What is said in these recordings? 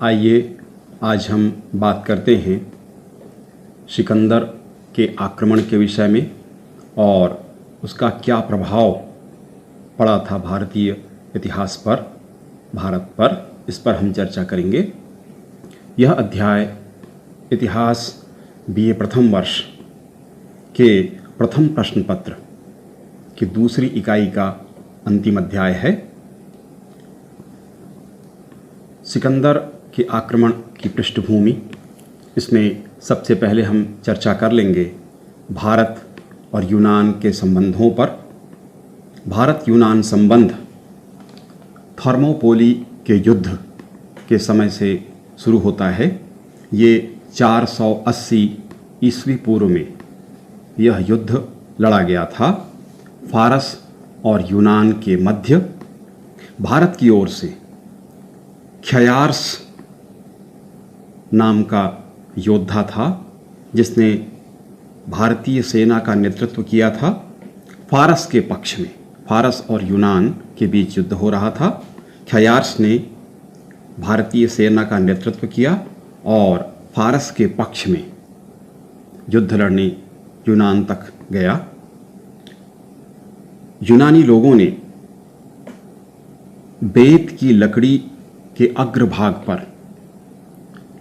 आइए आज हम बात करते हैं सिकंदर के आक्रमण के विषय में और उसका क्या प्रभाव पड़ा था भारतीय इतिहास पर, भारत पर। इस पर हम चर्चा करेंगे। यह अध्याय इतिहास बीए प्रथम वर्ष के प्रथम प्रश्न पत्र की दूसरी इकाई का अंतिम अध्याय है। सिकंदर के आक्रमण की पृष्ठभूमि, इसमें सबसे पहले हम चर्चा कर लेंगे भारत और यूनान के संबंधों पर। भारत यूनान संबंध थर्मोपोली के युद्ध के समय से शुरू होता है। ये 480 ईस्वी पूर्व में यह युद्ध लड़ा गया था फारस और यूनान के मध्य। भारत की ओर से ख्यार्स नाम का योद्धा था जिसने भारतीय सेना का नेतृत्व किया था। फारस के पक्ष में, फारस और यूनान के बीच युद्ध हो रहा था। ख्यार्स ने भारतीय सेना का नेतृत्व किया और फारस के पक्ष में युद्ध लड़ने यूनान तक गया। यूनानी लोगों ने बेत की लकड़ी के अग्रभाग पर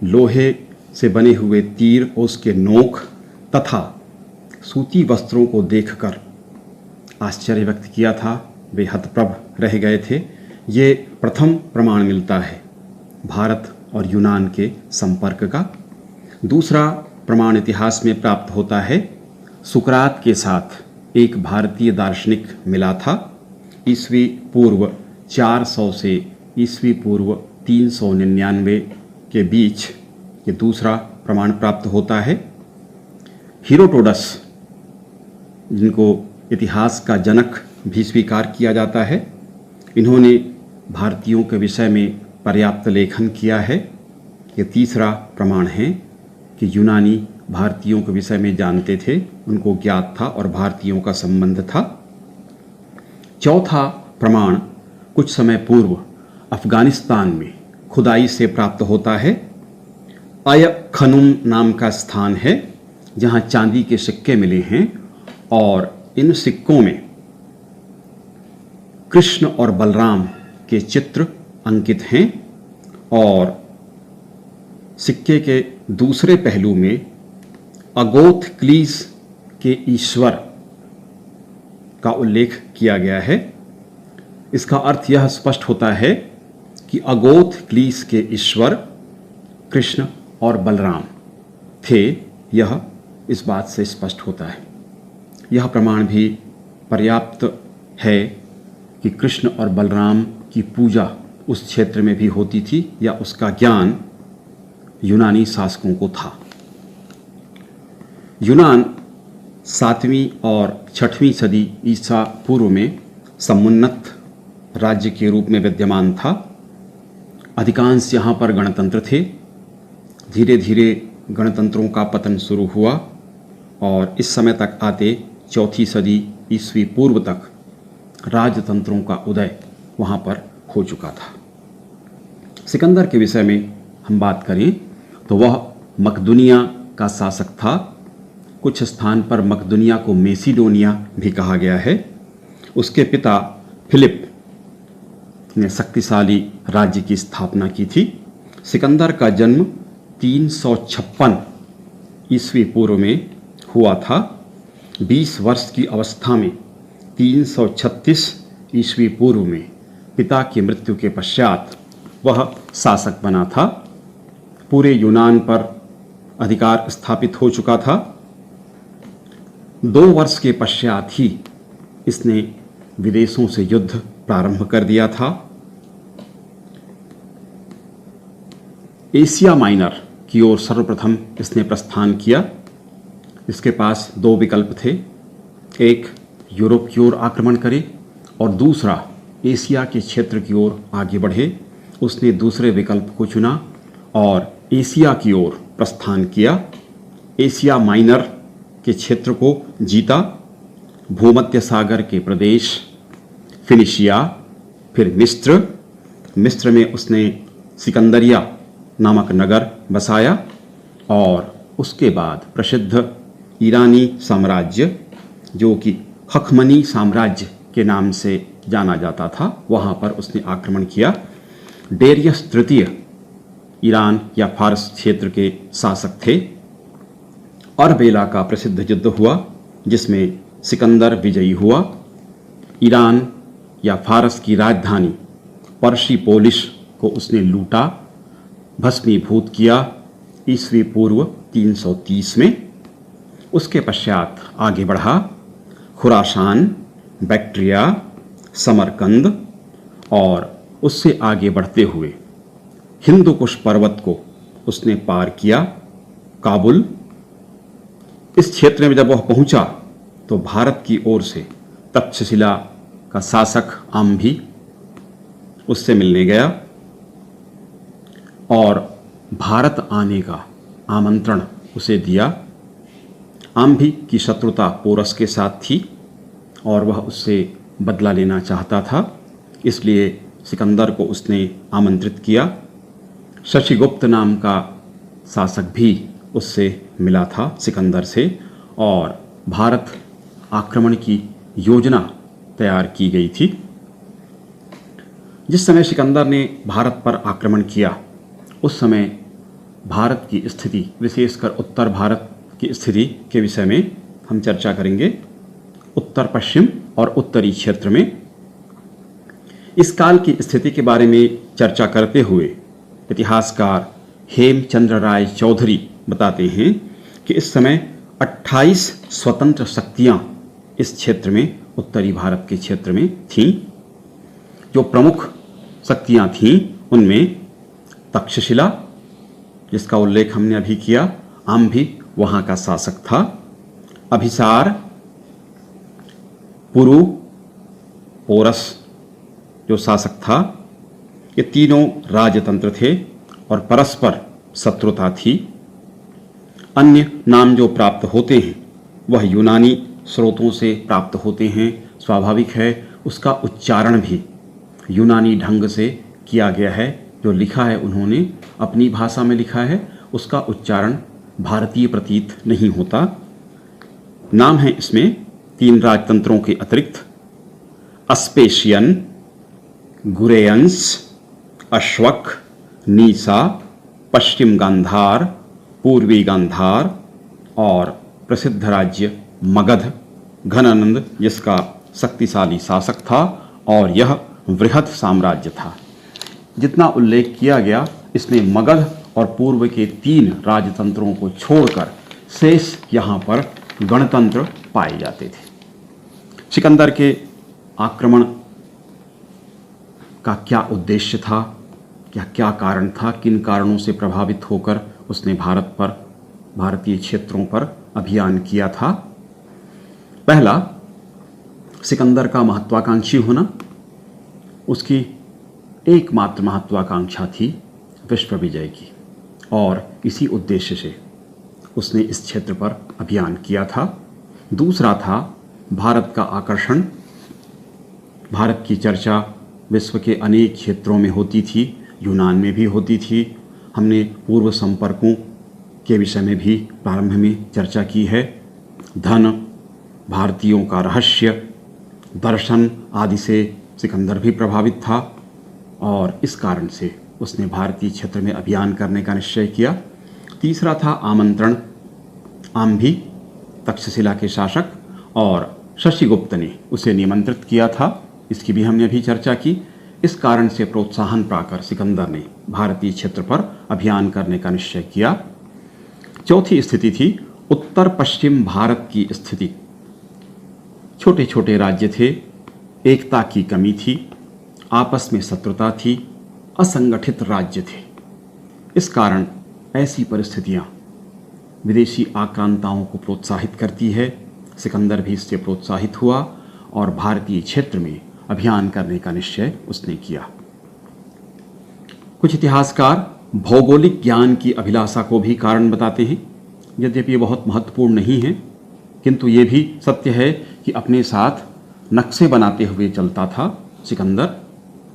लोहे से बने हुए तीर, उसके नोक तथा सूती वस्त्रों को देखकर आश्चर्य व्यक्त किया था। वे हतप्रभ रह गए थे। ये प्रथम प्रमाण मिलता है भारत और यूनान के संपर्क का। दूसरा प्रमाण इतिहास में प्राप्त होता है। सुकरात के साथ एक भारतीय दार्शनिक मिला था। ईस्वी पूर्व 400 से ईस्वी पूर्व 399 के बीच ये दूसरा प्रमाण प्राप्त होता है। हेरोडोटस, जिनको इतिहास का जनक भी स्वीकार किया जाता है, इन्होंने भारतीयों के विषय में पर्याप्त लेखन किया है। ये तीसरा प्रमाण है कि यूनानी भारतीयों के विषय में जानते थे, उनको ज्ञात था और भारतीयों का संबंध था। चौथा प्रमाण कुछ समय पूर्व अफगानिस्तान में खुदाई से प्राप्त होता है। अय खनुम नाम का स्थान है जहां चांदी के सिक्के मिले हैं और इन सिक्कों में कृष्ण और बलराम के चित्र अंकित हैं और सिक्के के दूसरे पहलू में अगोथ क्लीस के ईश्वर का उल्लेख किया गया है। इसका अर्थ यह स्पष्ट होता है कि अगोथ क्लीस के ईश्वर कृष्ण और बलराम थे। यह इस बात से स्पष्ट होता है। यह प्रमाण भी पर्याप्त है कि कृष्ण और बलराम की पूजा उस क्षेत्र में भी होती थी या उसका ज्ञान यूनानी शासकों को था। यूनान 7वीं और 6वीं सदी ईसा पूर्व में समुन्नत राज्य के रूप में विद्यमान था। अधिकांश यहाँ पर गणतंत्र थे। धीरे धीरे गणतंत्रों का पतन शुरू हुआ और इस समय तक आते 4वीं सदी ईस्वी पूर्व तक राजतंत्रों का उदय वहाँ पर हो चुका था। सिकंदर के विषय में हम बात करें तो वह मकदूनिया का शासक था। कुछ स्थान पर मकदूनिया को मेसिडोनिया भी कहा गया है। उसके पिता फिलिप ने शक्तिशाली राज्य की स्थापना की थी। सिकंदर का जन्म 356 ईस्वी पूर्व में हुआ था। 20 वर्ष की अवस्था में 336 ईस्वी पूर्व में पिता की मृत्यु के पश्चात वह शासक बना था। पूरे यूनान पर अधिकार स्थापित हो चुका था। 2 वर्ष के पश्चात ही इसने विदेशों से युद्ध प्रारंभ कर दिया था। एशिया माइनर की ओर सर्वप्रथम इसने प्रस्थान किया। इसके पास 2 विकल्प थे, एक यूरोप की ओर आक्रमण करे और दूसरा एशिया के क्षेत्र की ओर आगे बढ़े। उसने दूसरे विकल्प को चुना और एशिया की ओर प्रस्थान किया। एशिया माइनर के क्षेत्र को जीता। भूमध्य सागर के प्रदेश, फिनिशिया, फिर मिस्र में उसने सिकंदरिया नामक नगर बसाया और उसके बाद प्रसिद्ध ईरानी साम्राज्य जो कि हखमनी साम्राज्य के नाम से जाना जाता था, वहाँ पर उसने आक्रमण किया। डेरियस तृतीय ईरान या फारस क्षेत्र के शासक थे। अरबेला का प्रसिद्ध युद्ध हुआ जिसमें सिकंदर विजयी हुआ। ईरान या फारस की राजधानी पर्शिपोलिस को उसने लूटा, भस्मीभूत किया ईस्वी पूर्व 330 में। उसके पश्चात आगे बढ़ा खुरासान, बैक्ट्रिया, समरकंद और उससे आगे बढ़ते हुए हिंदुकुश पर्वत को उसने पार किया, काबुल। इस क्षेत्र में जब वह पहुंचा तो भारत की ओर से तक्षशिला का शासक आम्भी उससे मिलने गया और भारत आने का आमंत्रण उसे दिया। आम्भी की शत्रुता पोरस के साथ थी और वह उससे बदला लेना चाहता था, इसलिए सिकंदर को उसने आमंत्रित किया। शशिगुप्त नाम का शासक भी उससे मिला था सिकंदर से और भारत आक्रमण की योजना तैयार की गई थी। जिस समय सिकंदर ने भारत पर आक्रमण किया उस समय भारत की स्थिति, विशेषकर उत्तर भारत की स्थिति के विषय में हम चर्चा करेंगे, उत्तर पश्चिम और उत्तरी क्षेत्र में। इस काल की स्थिति के बारे में चर्चा करते हुए इतिहासकार हेमचंद्र राय चौधरी बताते हैं कि इस समय 28 स्वतंत्र शक्तियां इस क्षेत्र में, उत्तरी भारत के क्षेत्र में थीं। जो प्रमुख शक्तियां थीं उनमें तक्षशिला, जिसका उल्लेख हमने अभी किया, आम्भी वहाँ का शासक था, अभिसार, पुरु, पोरस जो शासक था, ये तीनों राजतंत्र थे और परस्पर शत्रुता थी। अन्य नाम जो प्राप्त होते हैं वह यूनानी स्रोतों से प्राप्त होते हैं। स्वाभाविक है, उसका उच्चारण भी यूनानी ढंग से किया गया है। जो लिखा है उन्होंने अपनी भाषा में लिखा है, उसका उच्चारण भारतीय प्रतीत नहीं होता। नाम है इसमें तीन राजतंत्रों के अतिरिक्त अस्पेशियन, गुरेयंस, अश्वक, नीसा, पश्चिम गांधार, पूर्वी गांधार और प्रसिद्ध राज्य मगध, घनानंद जिसका शक्तिशाली शासक था और यह वृहद साम्राज्य था। जितना उल्लेख किया गया इसमें मगध और पूर्व के तीन राजतंत्रों को छोड़कर शेष यहाँ पर गणतंत्र पाए जाते थे। सिकंदर के आक्रमण का क्या उद्देश्य था, क्या कारण था, किन कारणों से प्रभावित होकर उसने भारत पर, भारतीय क्षेत्रों पर अभियान किया था। पहला, सिकंदर का महत्वाकांक्षी होना। उसकी एकमात्र महत्वाकांक्षा थी विश्व विजय की और इसी उद्देश्य से उसने इस क्षेत्र पर अभियान किया था। दूसरा था भारत का आकर्षण। भारत की चर्चा विश्व के अनेक क्षेत्रों में होती थी, यूनान में भी होती थी। हमने पूर्व संपर्कों के विषय में भी प्रारंभ में चर्चा की है। धन, भारतीयों का रहस्य, दर्शन आदि से सिकंदर भी प्रभावित था और इस कारण से उसने भारतीय क्षेत्र में अभियान करने का निश्चय किया। तीसरा था आमंत्रण। आम्भी तक्षशिला के शासक और शशिगुप्त ने उसे निमंत्रित किया था, इसकी भी हमने अभी चर्चा की। इस कारण से प्रोत्साहन पाकर सिकंदर ने भारतीय क्षेत्र पर अभियान करने का निश्चय किया। चौथी स्थिति थी उत्तर पश्चिम भारत की स्थिति। छोटे छोटे राज्य थे, एकता की कमी थी, आपस में शत्रुता थी, असंगठित राज्य थे। इस कारण ऐसी परिस्थितियां विदेशी आक्रांताओं को प्रोत्साहित करती है। सिकंदर भी इससे प्रोत्साहित हुआ और भारतीय क्षेत्र में अभियान करने का निश्चय उसने किया। कुछ इतिहासकार भौगोलिक ज्ञान की अभिलाषा को भी कारण बताते हैं, यद्यपि ये बहुत महत्वपूर्ण नहीं है, किंतु ये भी सत्य है कि अपने साथ नक्शे बनाते हुए चलता था सिकंदर।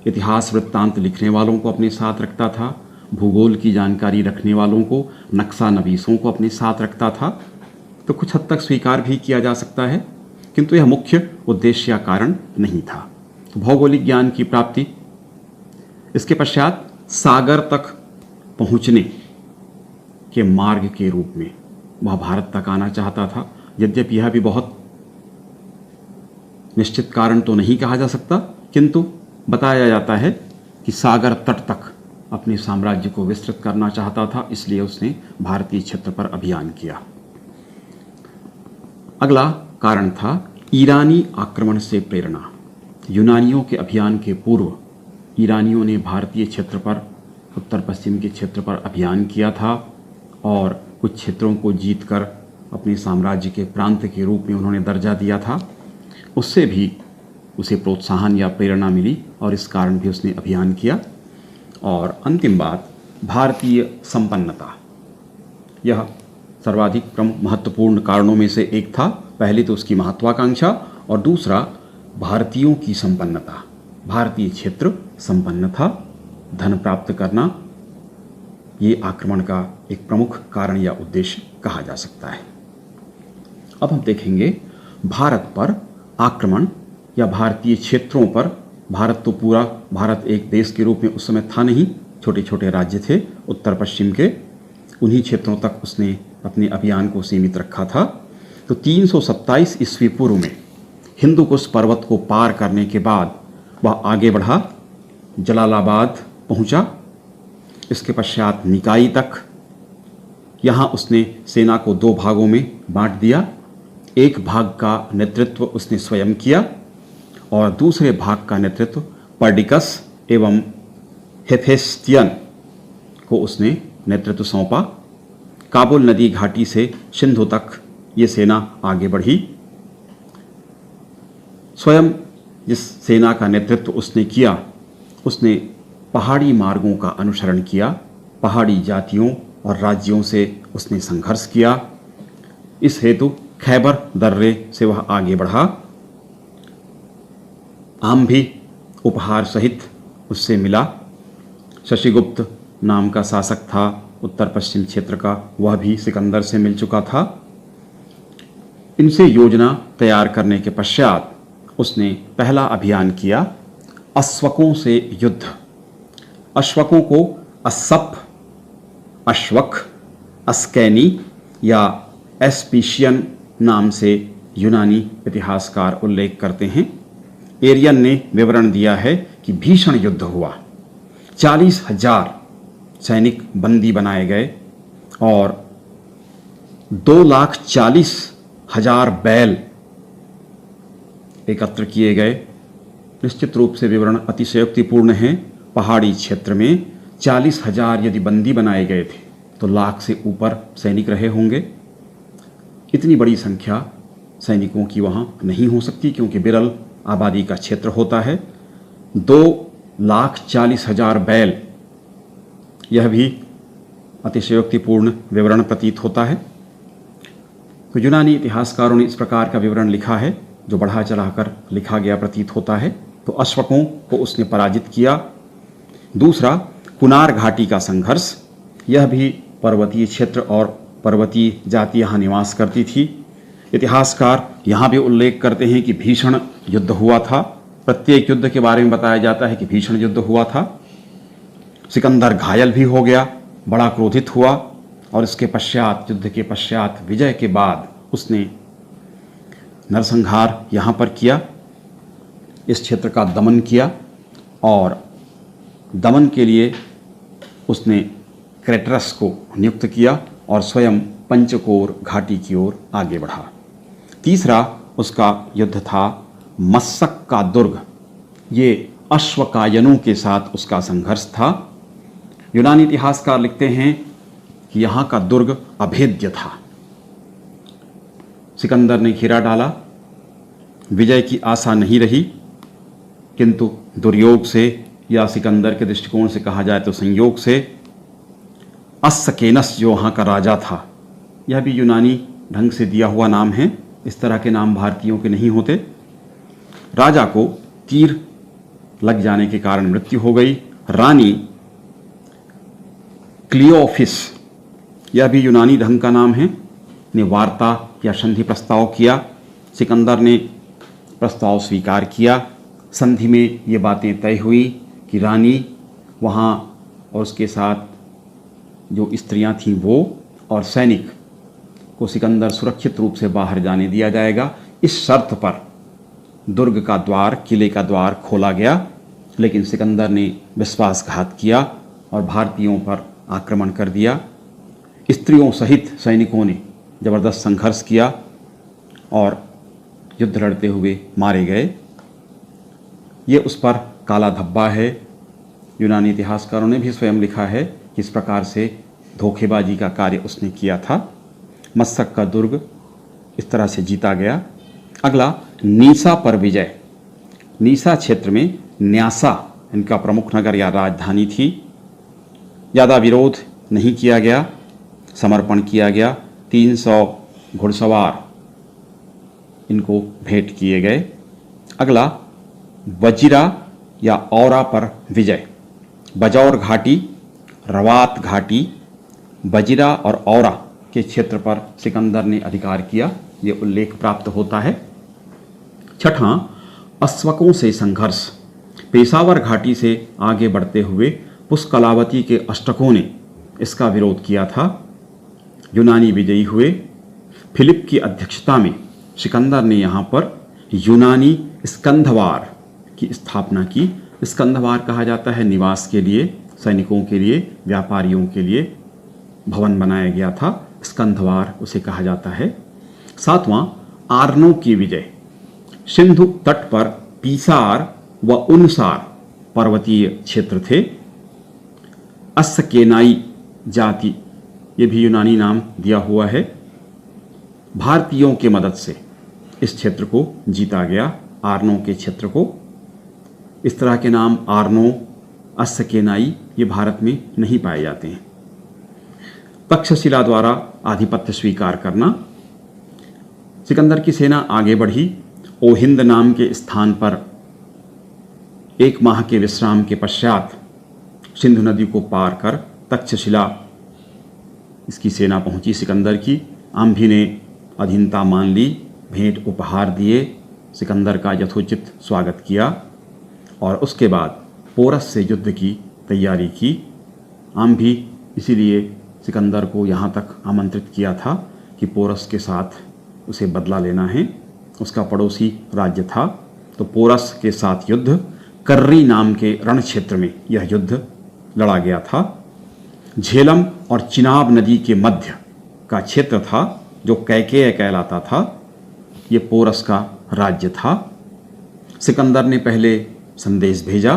इतिहास वृत्तांत लिखने वालों को अपने साथ रखता था, भूगोल की जानकारी रखने वालों को, नक्शा नवीसों को अपने साथ रखता था, तो कुछ हद तक स्वीकार भी किया जा सकता है, किंतु यह मुख्य उद्देश्य या कारण नहीं था। तो भौगोलिक ज्ञान की प्राप्ति, इसके पश्चात सागर तक पहुंचने के मार्ग के रूप में वह भारत तक आना चाहता था। यद्यपि यह भी बहुत निश्चित कारण तो नहीं कहा जा सकता, किंतु बताया जाता है कि सागर तट तक अपने साम्राज्य को विस्तृत करना चाहता था, इसलिए उसने भारतीय क्षेत्र पर अभियान किया। अगला कारण था ईरानी आक्रमण से प्रेरणा। यूनानियों के अभियान के पूर्व ईरानियों ने भारतीय क्षेत्र पर, उत्तर पश्चिम के क्षेत्र पर अभियान किया था और कुछ क्षेत्रों को जीतकर अपने साम्राज्य के प्रांत के रूप में उन्होंने दर्जा दिया था। उससे भी उसे प्रोत्साहन या प्रेरणा मिली और इस कारण भी उसने अभियान किया। और अंतिम बात, भारतीय संपन्नता। यह सर्वाधिक महत्वपूर्ण कारणों में से एक था। पहले तो उसकी महत्वाकांक्षा और दूसरा भारतीयों की संपन्नता। भारतीय क्षेत्र संपन्न था, धन प्राप्त करना ये आक्रमण का एक प्रमुख कारण या उद्देश्य कहा जा सकता है। अब हम देखेंगे भारत पर आक्रमण या भारतीय क्षेत्रों पर। भारत तो पूरा भारत एक देश के रूप में उस समय था नहीं, छोटे छोटे राज्य थे उत्तर पश्चिम के, उन्हीं क्षेत्रों तक उसने अपने अभियान को सीमित रखा था। तो 327 ईस्वी पूर्व में हिंदुकुश पर्वत को पार करने के बाद वह आगे बढ़ा, जलालाबाद पहुंचा, इसके पश्चात निकाई तक। यहाँ उसने सेना को 2 भागों में बांट दिया। एक भाग का नेतृत्व उसने स्वयं किया और दूसरे भाग का नेतृत्व पर्डिकस एवं हेफेस्टियन को उसने नेतृत्व सौंपा। काबुल नदी घाटी से सिंधु तक ये सेना आगे बढ़ी। स्वयं जिस सेना का नेतृत्व उसने किया, उसने पहाड़ी मार्गों का अनुसरण किया, पहाड़ी जातियों और राज्यों से उसने संघर्ष किया। इस हेतु खैबर दर्रे से वह आगे बढ़ा। आम भी उपहार सहित उससे मिला। शशिगुप्त नाम का शासक था उत्तर पश्चिम क्षेत्र का, वह भी सिकंदर से मिल चुका था। इनसे योजना तैयार करने के पश्चात उसने पहला अभियान किया, अश्वकों से युद्ध। अश्वकों को अस्सप, अश्वक, अस्कैनी या एस्पीशियन नाम से यूनानी इतिहासकार उल्लेख करते हैं। एरियन ने विवरण दिया है कि भीषण युद्ध हुआ, 40,000 सैनिक बंदी बनाए गए और 2,40,000 बैल एकत्र किए गए। निश्चित रूप से विवरण अतिशयोक्तिपूर्ण है। पहाड़ी क्षेत्र में 40,000 यदि बंदी बनाए गए थे तो लाख से ऊपर सैनिक रहे होंगे। इतनी बड़ी संख्या सैनिकों की वहाँ नहीं हो सकती, क्योंकि विरल आबादी का क्षेत्र होता है। 2,40,000 बैल, यह भी अतिशयोक्तिपूर्ण विवरण प्रतीत होता है। तो यूनानी इतिहासकारों ने इस प्रकार का विवरण लिखा है, जो बढ़ा चढ़ाकर लिखा गया प्रतीत होता है। तो अश्वकों को उसने पराजित किया। दूसरा, कुनार घाटी का संघर्ष, यह भी पर्वतीय क्षेत्र और पर्वतीय जाति यहाँ निवास करती थी। इतिहासकार यहाँ भी उल्लेख करते हैं कि भीषण युद्ध हुआ था। प्रत्येक युद्ध के बारे में बताया जाता है कि भीषण युद्ध हुआ था। सिकंदर घायल भी हो गया, बड़ा क्रोधित हुआ और इसके पश्चात, युद्ध के पश्चात, विजय के बाद उसने नरसंहार यहाँ पर किया, इस क्षेत्र का दमन किया और दमन के लिए उसने क्रेटरस को नियुक्त किया और स्वयं पंचकोर घाटी की ओर आगे बढ़ा। तीसरा उसका युद्ध था मस्सक का दुर्ग। ये अश्वकायनों के साथ उसका संघर्ष था। यूनानी इतिहासकार लिखते हैं कि यहाँ का दुर्ग अभेद्य था। सिकंदर ने घेरा डाला, विजय की आशा नहीं रही, किंतु दुर्योग से या सिकंदर के दृष्टिकोण से कहा जाए तो संयोग से अस्सकेनस जो वहाँ का राजा था, यह भी यूनानी ढंग से दिया हुआ नाम है, इस तरह के नाम भारतीयों के नहीं होते। राजा को तीर लग जाने के कारण मृत्यु हो गई। रानी क्लियोफिस, यह भी यूनानी ढंग का नाम है, ने वार्ता या संधि प्रस्ताव किया। सिकंदर ने प्रस्ताव स्वीकार किया। संधि में ये बातें तय हुई कि रानी वहाँ और उसके साथ जो स्त्रियां थीं वो और सैनिक को सिकंदर सुरक्षित रूप से बाहर जाने दिया जाएगा। इस शर्त पर दुर्ग का द्वार, किले का द्वार खोला गया, लेकिन सिकंदर ने विश्वासघात किया और भारतीयों पर आक्रमण कर दिया। स्त्रियों सहित सैनिकों ने ज़बरदस्त संघर्ष किया और युद्ध लड़ते हुए मारे गए। ये उस पर काला धब्बा है। यूनानी इतिहासकारों ने भी स्वयं लिखा है कि इस प्रकार से धोखेबाजी का कार्य उसने किया था। मस्तक का दुर्ग इस तरह से जीता गया। अगला, नीसा पर विजय। नीसा क्षेत्र में न्यासा इनका प्रमुख नगर या राजधानी थी। ज़्यादा विरोध नहीं किया गया, समर्पण किया गया। 300 घुड़सवार इनको भेंट किए गए। अगला, वजिरा या औरा पर विजय। बजौर घाटी, रवात घाटी, वजिरा और औरा के क्षेत्र पर सिकंदर ने अधिकार किया, ये उल्लेख प्राप्त होता है। छठा, अस्वकों से संघर्ष। पेशावर घाटी से आगे बढ़ते हुए पुष्कलावती के अष्टकों ने इसका विरोध किया था। यूनानी विजयी हुए। फिलिप की अध्यक्षता में सिकंदर ने यहाँ पर यूनानी स्कंधवार की स्थापना की। स्कंधवार कहा जाता है निवास के लिए, सैनिकों के लिए, व्यापारियों के लिए भवन बनाया गया था, स्कंधवार उसे कहा जाता है। सातवां, आर्नों की विजय। सिंधु तट पर पीसार व उनसार पर्वतीय क्षेत्र थे। अस्सकेनाई जाति, ये भी यूनानी नाम दिया हुआ है। भारतीयों के मदद से इस क्षेत्र को जीता गया, आर्नों के क्षेत्र को। इस तरह के नाम आर्नो, अस्सकेनाई ये भारत में नहीं पाए जाते हैं। तक्षशिला द्वारा आधिपत्य स्वीकार करना। सिकंदर की सेना आगे बढ़ी। ओहिंद नाम के स्थान पर 1 माह के विश्राम के पश्चात सिंधु नदी को पार कर तक्षशिला इसकी सेना पहुंची सिकंदर की। आम्भी ने अधीनता मान ली, भेंट उपहार दिए, सिकंदर का यथोचित स्वागत किया और उसके बाद पोरस से युद्ध की तैयारी की। आम्भी इसीलिए सिकंदर को यहाँ तक आमंत्रित किया था कि पोरस के साथ उसे बदला लेना है, उसका पड़ोसी राज्य था। तो पोरस के साथ युद्ध, कर्री नाम के रण क्षेत्र में यह युद्ध लड़ा गया था। झेलम और चिनाब नदी के मध्य का क्षेत्र था जो कैकेय कहलाता था, ये पोरस का राज्य था। सिकंदर ने पहले संदेश भेजा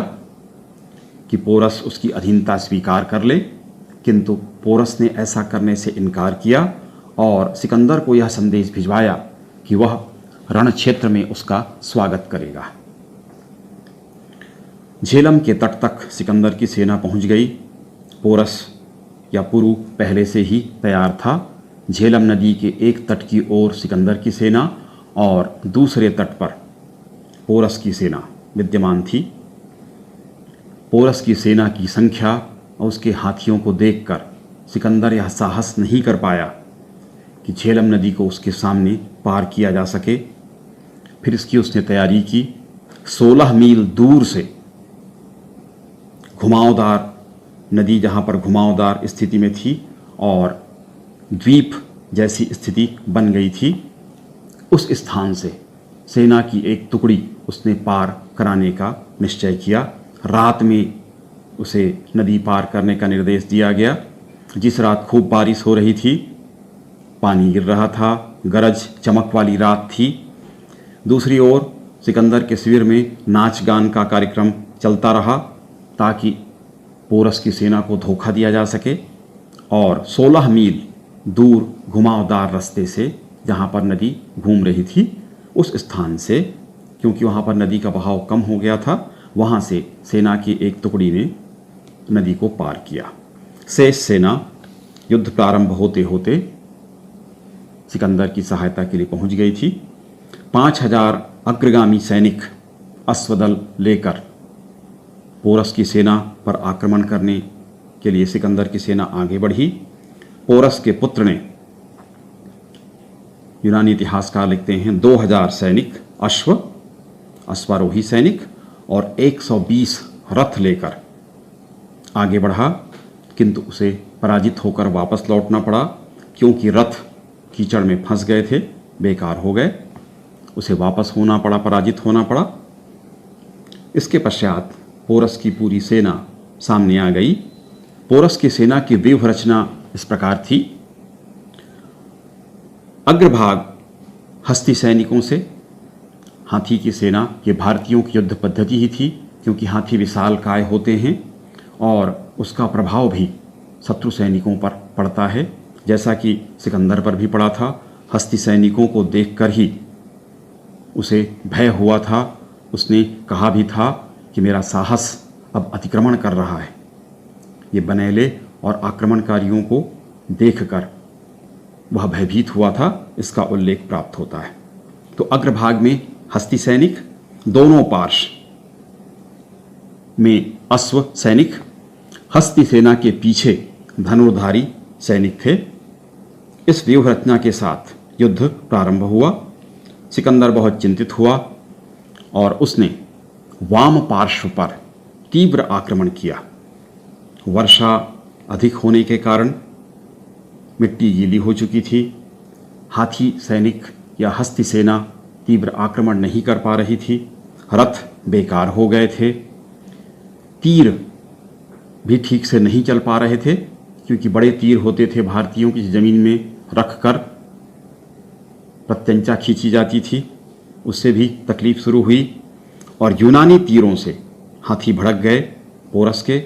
कि पोरस उसकी अधीनता स्वीकार कर ले, किंतु पोरस ने ऐसा करने से इनकार किया और सिकंदर को यह संदेश भिजवाया कि वह रण क्षेत्र में उसका स्वागत करेगा। झेलम के तट तक सिकंदर की सेना पहुंच गई। पोरस या पुरु पहले से ही तैयार था। झेलम नदी के एक तट की ओर सिकंदर की सेना और दूसरे तट पर पोरस की सेना विद्यमान थी। पोरस की सेना की संख्या और उसके हाथियों को देखकर सिकंदर यह साहस नहीं कर पाया कि झेलम नदी को उसके सामने पार किया जा सके। फिर इसकी उसने तैयारी की। 16 मील दूर से घुमावदार नदी, जहाँ पर घुमावदार स्थिति में थी और द्वीप जैसी स्थिति बन गई थी, उस स्थान से सेना की एक टुकड़ी उसने पार कराने का निश्चय किया। रात में उसे नदी पार करने का निर्देश दिया गया। जिस रात खूब बारिश हो रही थी, पानी गिर रहा था, गरज चमक वाली रात थी। दूसरी ओर सिकंदर के शिविर में नाच गान का कार्यक्रम चलता रहा ताकि पोरस की सेना को धोखा दिया जा सके। और 16 मील दूर घुमावदार रास्ते से, जहाँ पर नदी घूम रही थी, उस स्थान से, क्योंकि वहाँ पर नदी का बहाव कम हो गया था, वहाँ से सेना की एक टुकड़ी ने नदी को पार किया। शेष सेना युद्ध प्रारंभ होते होते सिकंदर की सहायता के लिए पहुँच गई थी। 5000 अग्रगामी सैनिक अश्वदल लेकर पोरस की सेना पर आक्रमण करने के लिए सिकंदर की सेना आगे बढ़ी। पोरस के पुत्र ने, यूनानी इतिहासकार लिखते हैं, 2000 सैनिक, अश्वारोही सैनिक और 120 रथ लेकर आगे बढ़ा, किंतु उसे पराजित होकर वापस लौटना पड़ा, क्योंकि रथ कीचड़ में फंस गए थे, बेकार हो गए। उसे वापस होना पड़ा, पराजित होना पड़ा। इसके पश्चात पोरस की पूरी सेना सामने आ गई। पोरस की सेना की व्यूह रचना इस प्रकार थी। अग्रभाग हस्ती सैनिकों से, हाथी की सेना, ये भारतीयों की युद्ध पद्धति ही थी, क्योंकि हाथी विशालकाय होते हैं और उसका प्रभाव भी शत्रु सैनिकों पर पड़ता है, जैसा कि सिकंदर पर भी पड़ा था। हस्ती सैनिकों को देखकर ही उसे भय हुआ था। उसने कहा भी था कि मेरा साहस अब अतिक्रमण कर रहा है। ये बनेले और आक्रमणकारियों को देखकर वह भयभीत हुआ था, इसका उल्लेख प्राप्त होता है। तो अग्रभाग में हस्ती सैनिक, दोनों पार्श्व में अश्व सैनिक, हस्ती सेना के पीछे धनुर्धारी सैनिक थे। इस व्यूह रचना के साथ युद्ध प्रारंभ हुआ। सिकंदर बहुत चिंतित हुआ और उसने वाम पार्श्व पर तीव्र आक्रमण किया। वर्षा अधिक होने के कारण मिट्टी गीली हो चुकी थी। हाथी सैनिक या हस्ती सेना तीव्र आक्रमण नहीं कर पा रही थी। रथ बेकार हो गए थे। तीर भी ठीक से नहीं चल पा रहे थे, क्योंकि बड़े तीर होते थे भारतीयों की ज़मीन में रखकर प्रत्यंचा खींची जाती थी, उससे भी तकलीफ शुरू हुई। और यूनानी तीरों से हाथी भड़क गए पोरस के,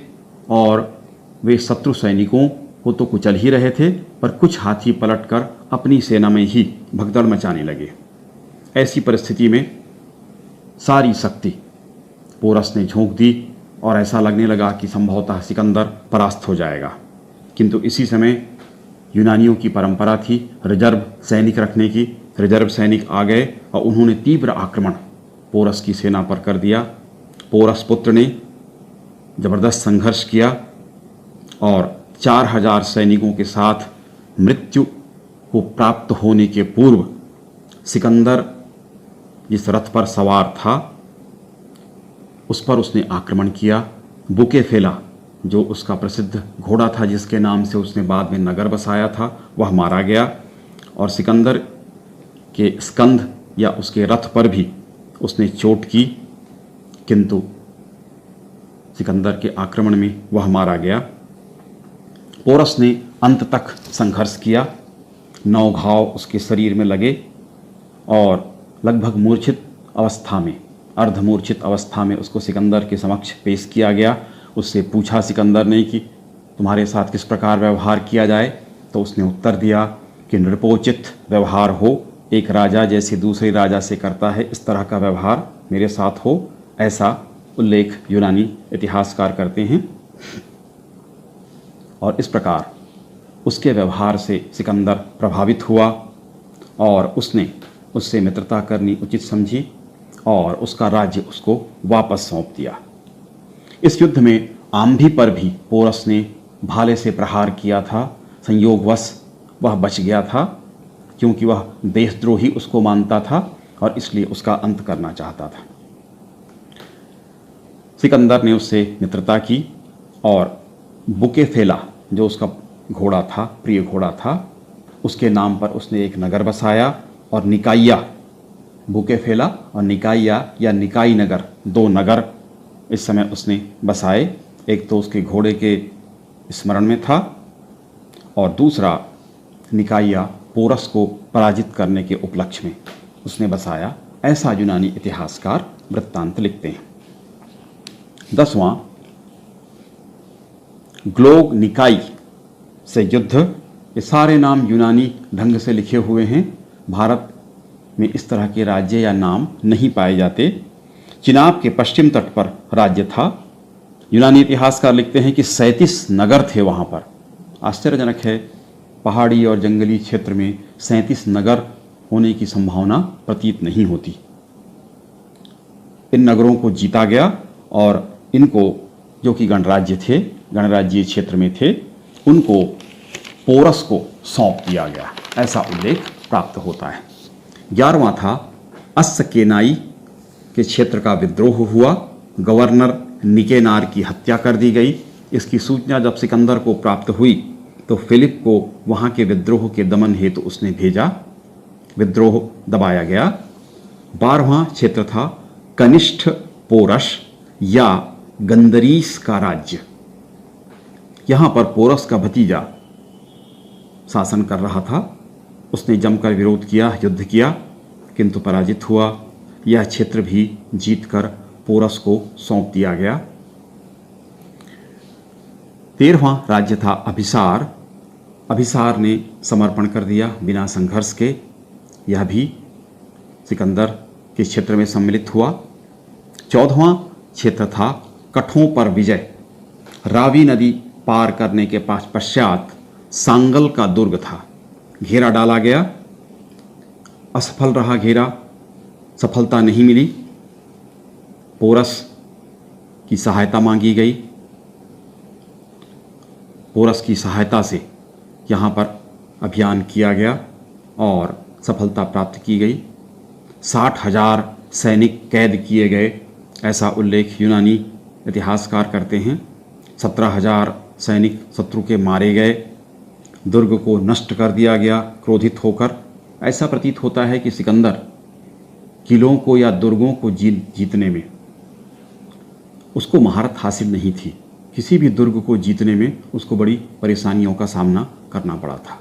और वे शत्रु सैनिकों को तो कुचल ही रहे थे, पर कुछ हाथी पलटकर अपनी सेना में ही भगदड़ मचाने लगे। ऐसी परिस्थिति में सारी शक्ति पोरस ने झोंक दी और ऐसा लगने लगा कि संभवतः सिकंदर परास्त हो जाएगा। किंतु इसी समय यूनानियों की परंपरा थी रिजर्व सैनिक रखने की। रिजर्व सैनिक आ गए और उन्होंने तीव्र आक्रमण पोरस की सेना पर कर दिया। पोरस पुत्र ने जबरदस्त संघर्ष किया और 4000 सैनिकों के साथ मृत्यु को प्राप्त होने के पूर्व सिकंदर जिस रथ पर सवार था उस पर उसने आक्रमण किया। बुकेफेला, जो उसका प्रसिद्ध घोड़ा था जिसके नाम से उसने बाद में नगर बसाया था, वह मारा गया और सिकंदर के स्कंध या उसके रथ पर भी उसने चोट की, किंतु सिकंदर के आक्रमण में वह मारा गया। पोरस ने अंत तक संघर्ष किया। 9 घाव उसके शरीर में लगे और लगभग मूर्छित अवस्था में, अर्धमूर्छित अवस्था में उसको सिकंदर के समक्ष पेश किया गया। उससे पूछा सिकंदर ने कि तुम्हारे साथ किस प्रकार व्यवहार किया जाए, तो उसने उत्तर दिया कि नृपोचित व्यवहार हो, एक राजा जैसे दूसरे राजा से करता है इस तरह का व्यवहार मेरे साथ हो, ऐसा उल्लेख यूनानी इतिहासकार करते हैं। और इस प्रकार उसके व्यवहार से सिकंदर प्रभावित हुआ और उसने उससे मित्रता करनी उचित समझी और उसका राज्य उसको वापस सौंप दिया। इस युद्ध में आम्भी पर भी पोरस ने भाले से प्रहार किया था। संयोगवश वह बच गया था, क्योंकि वह देशद्रोही उसको मानता था और इसलिए उसका अंत करना चाहता था। सिकंदर ने उससे मित्रता की और बुकेफेला, जो उसका घोड़ा था, प्रिय घोड़ा था, उसके नाम पर उसने एक नगर बसाया और निकाइया, बुकेफेला और निकाइया या निकाई नगर, 2 नगर इस समय उसने बसाए। एक तो उसके घोड़े के स्मरण में था और दूसरा निकाइया पोरस को पराजित करने के उपलक्ष्य में उसने बसाया, ऐसा यूनानी इतिहासकार वृत्तांत लिखते हैं। 10वां ग्लोग निकाई से युद्ध। ये सारे नाम यूनानी ढंग से लिखे हुए हैं। भारत में इस तरह के राज्य या नाम नहीं पाए जाते। चिनाब के पश्चिम तट पर राज्य था। यूनानी इतिहासकार लिखते हैं कि 37 नगर थे वहाँ पर। आश्चर्यजनक है, पहाड़ी और जंगली क्षेत्र में 37 नगर होने की संभावना प्रतीत नहीं होती। इन नगरों को जीता गया और इनको, जो कि गणराज्य थे, गणराज्यीय क्षेत्र में थे उनको पोरस को सौंप दिया गया, ऐसा उल्लेख प्राप्त होता है। 11वां था अस्सकेनाई के क्षेत्र का विद्रोह हुआ, गवर्नर निकेनार की हत्या कर दी गई। इसकी सूचना जब सिकंदर को प्राप्त हुई तो फिलिप को वहाँ के विद्रोह के दमन हेतु उसने भेजा, विद्रोह दबाया गया। 12वां क्षेत्र था कनिष्ठ पोरस या गंदरीस का राज्य। यहाँ पर पोरस का भतीजा शासन कर रहा था, उसने जमकर विरोध किया, युद्ध किया, किंतु पराजित हुआ। यह क्षेत्र भी जीतकर पोरस को सौंप दिया गया। 13वां राज्य था अभिसार। अभिसार ने समर्पण कर दिया बिना संघर्ष के, यह भी सिकंदर के क्षेत्र में सम्मिलित हुआ। 14वां क्षेत्र था कठों पर विजय। रावी नदी पार करने के पश्चात सांगल का दुर्ग था, घेरा डाला गया, असफल रहा घेरा, सफलता नहीं मिली। पोरस की सहायता मांगी गई, पोरस की सहायता से यहाँ पर अभियान किया गया और सफलता प्राप्त की गई। 60,000 सैनिक कैद किए गए, ऐसा उल्लेख यूनानी इतिहासकार करते हैं। 17,000 सैनिक शत्रु के मारे गए, दुर्ग को नष्ट कर दिया गया क्रोधित होकर। ऐसा प्रतीत होता है कि सिकंदर किलों को या दुर्गों को जीतने में उसको महारत हासिल नहीं थी। किसी भी दुर्ग को जीतने में उसको बड़ी परेशानियों का सामना करना पड़ा था।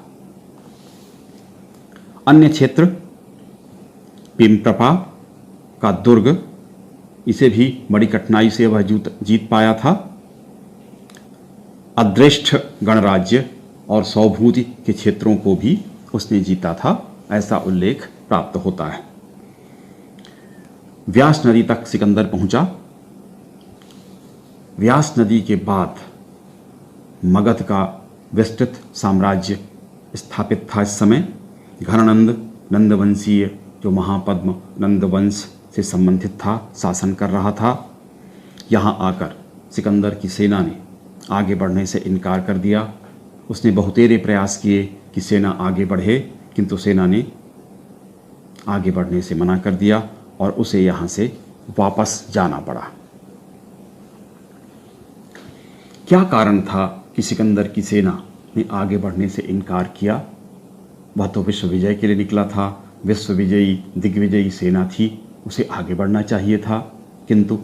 अन्य क्षेत्र पिम्प्रपा का दुर्ग, इसे भी बड़ी कठिनाई से वह जीत पाया था। अद्रेष्ठ गणराज्य और सौभूति के क्षेत्रों को भी उसने जीता था, ऐसा उल्लेख प्राप्त होता है। व्यास नदी तक सिकंदर पहुंचा। व्यास नदी के बाद मगध का विस्तृत साम्राज्य स्थापित था। इस समय घनानंद नंदवंशीय, जो महापद्म नंदवंश से संबंधित था, शासन कर रहा था। यहाँ आकर सिकंदर की सेना ने आगे बढ़ने से इनकार कर दिया। उसने बहुतेरे प्रयास किए कि सेना आगे बढ़े, किंतु सेना ने आगे बढ़ने से मना कर दिया और उसे यहाँ से वापस जाना पड़ा। क्या कारण था कि सिकंदर की सेना ने आगे बढ़ने से इनकार किया? वह तो विश्व विजय के लिए निकला था, विश्व विजयी दिग्विजयी सेना थी, उसे आगे बढ़ना चाहिए था, किंतु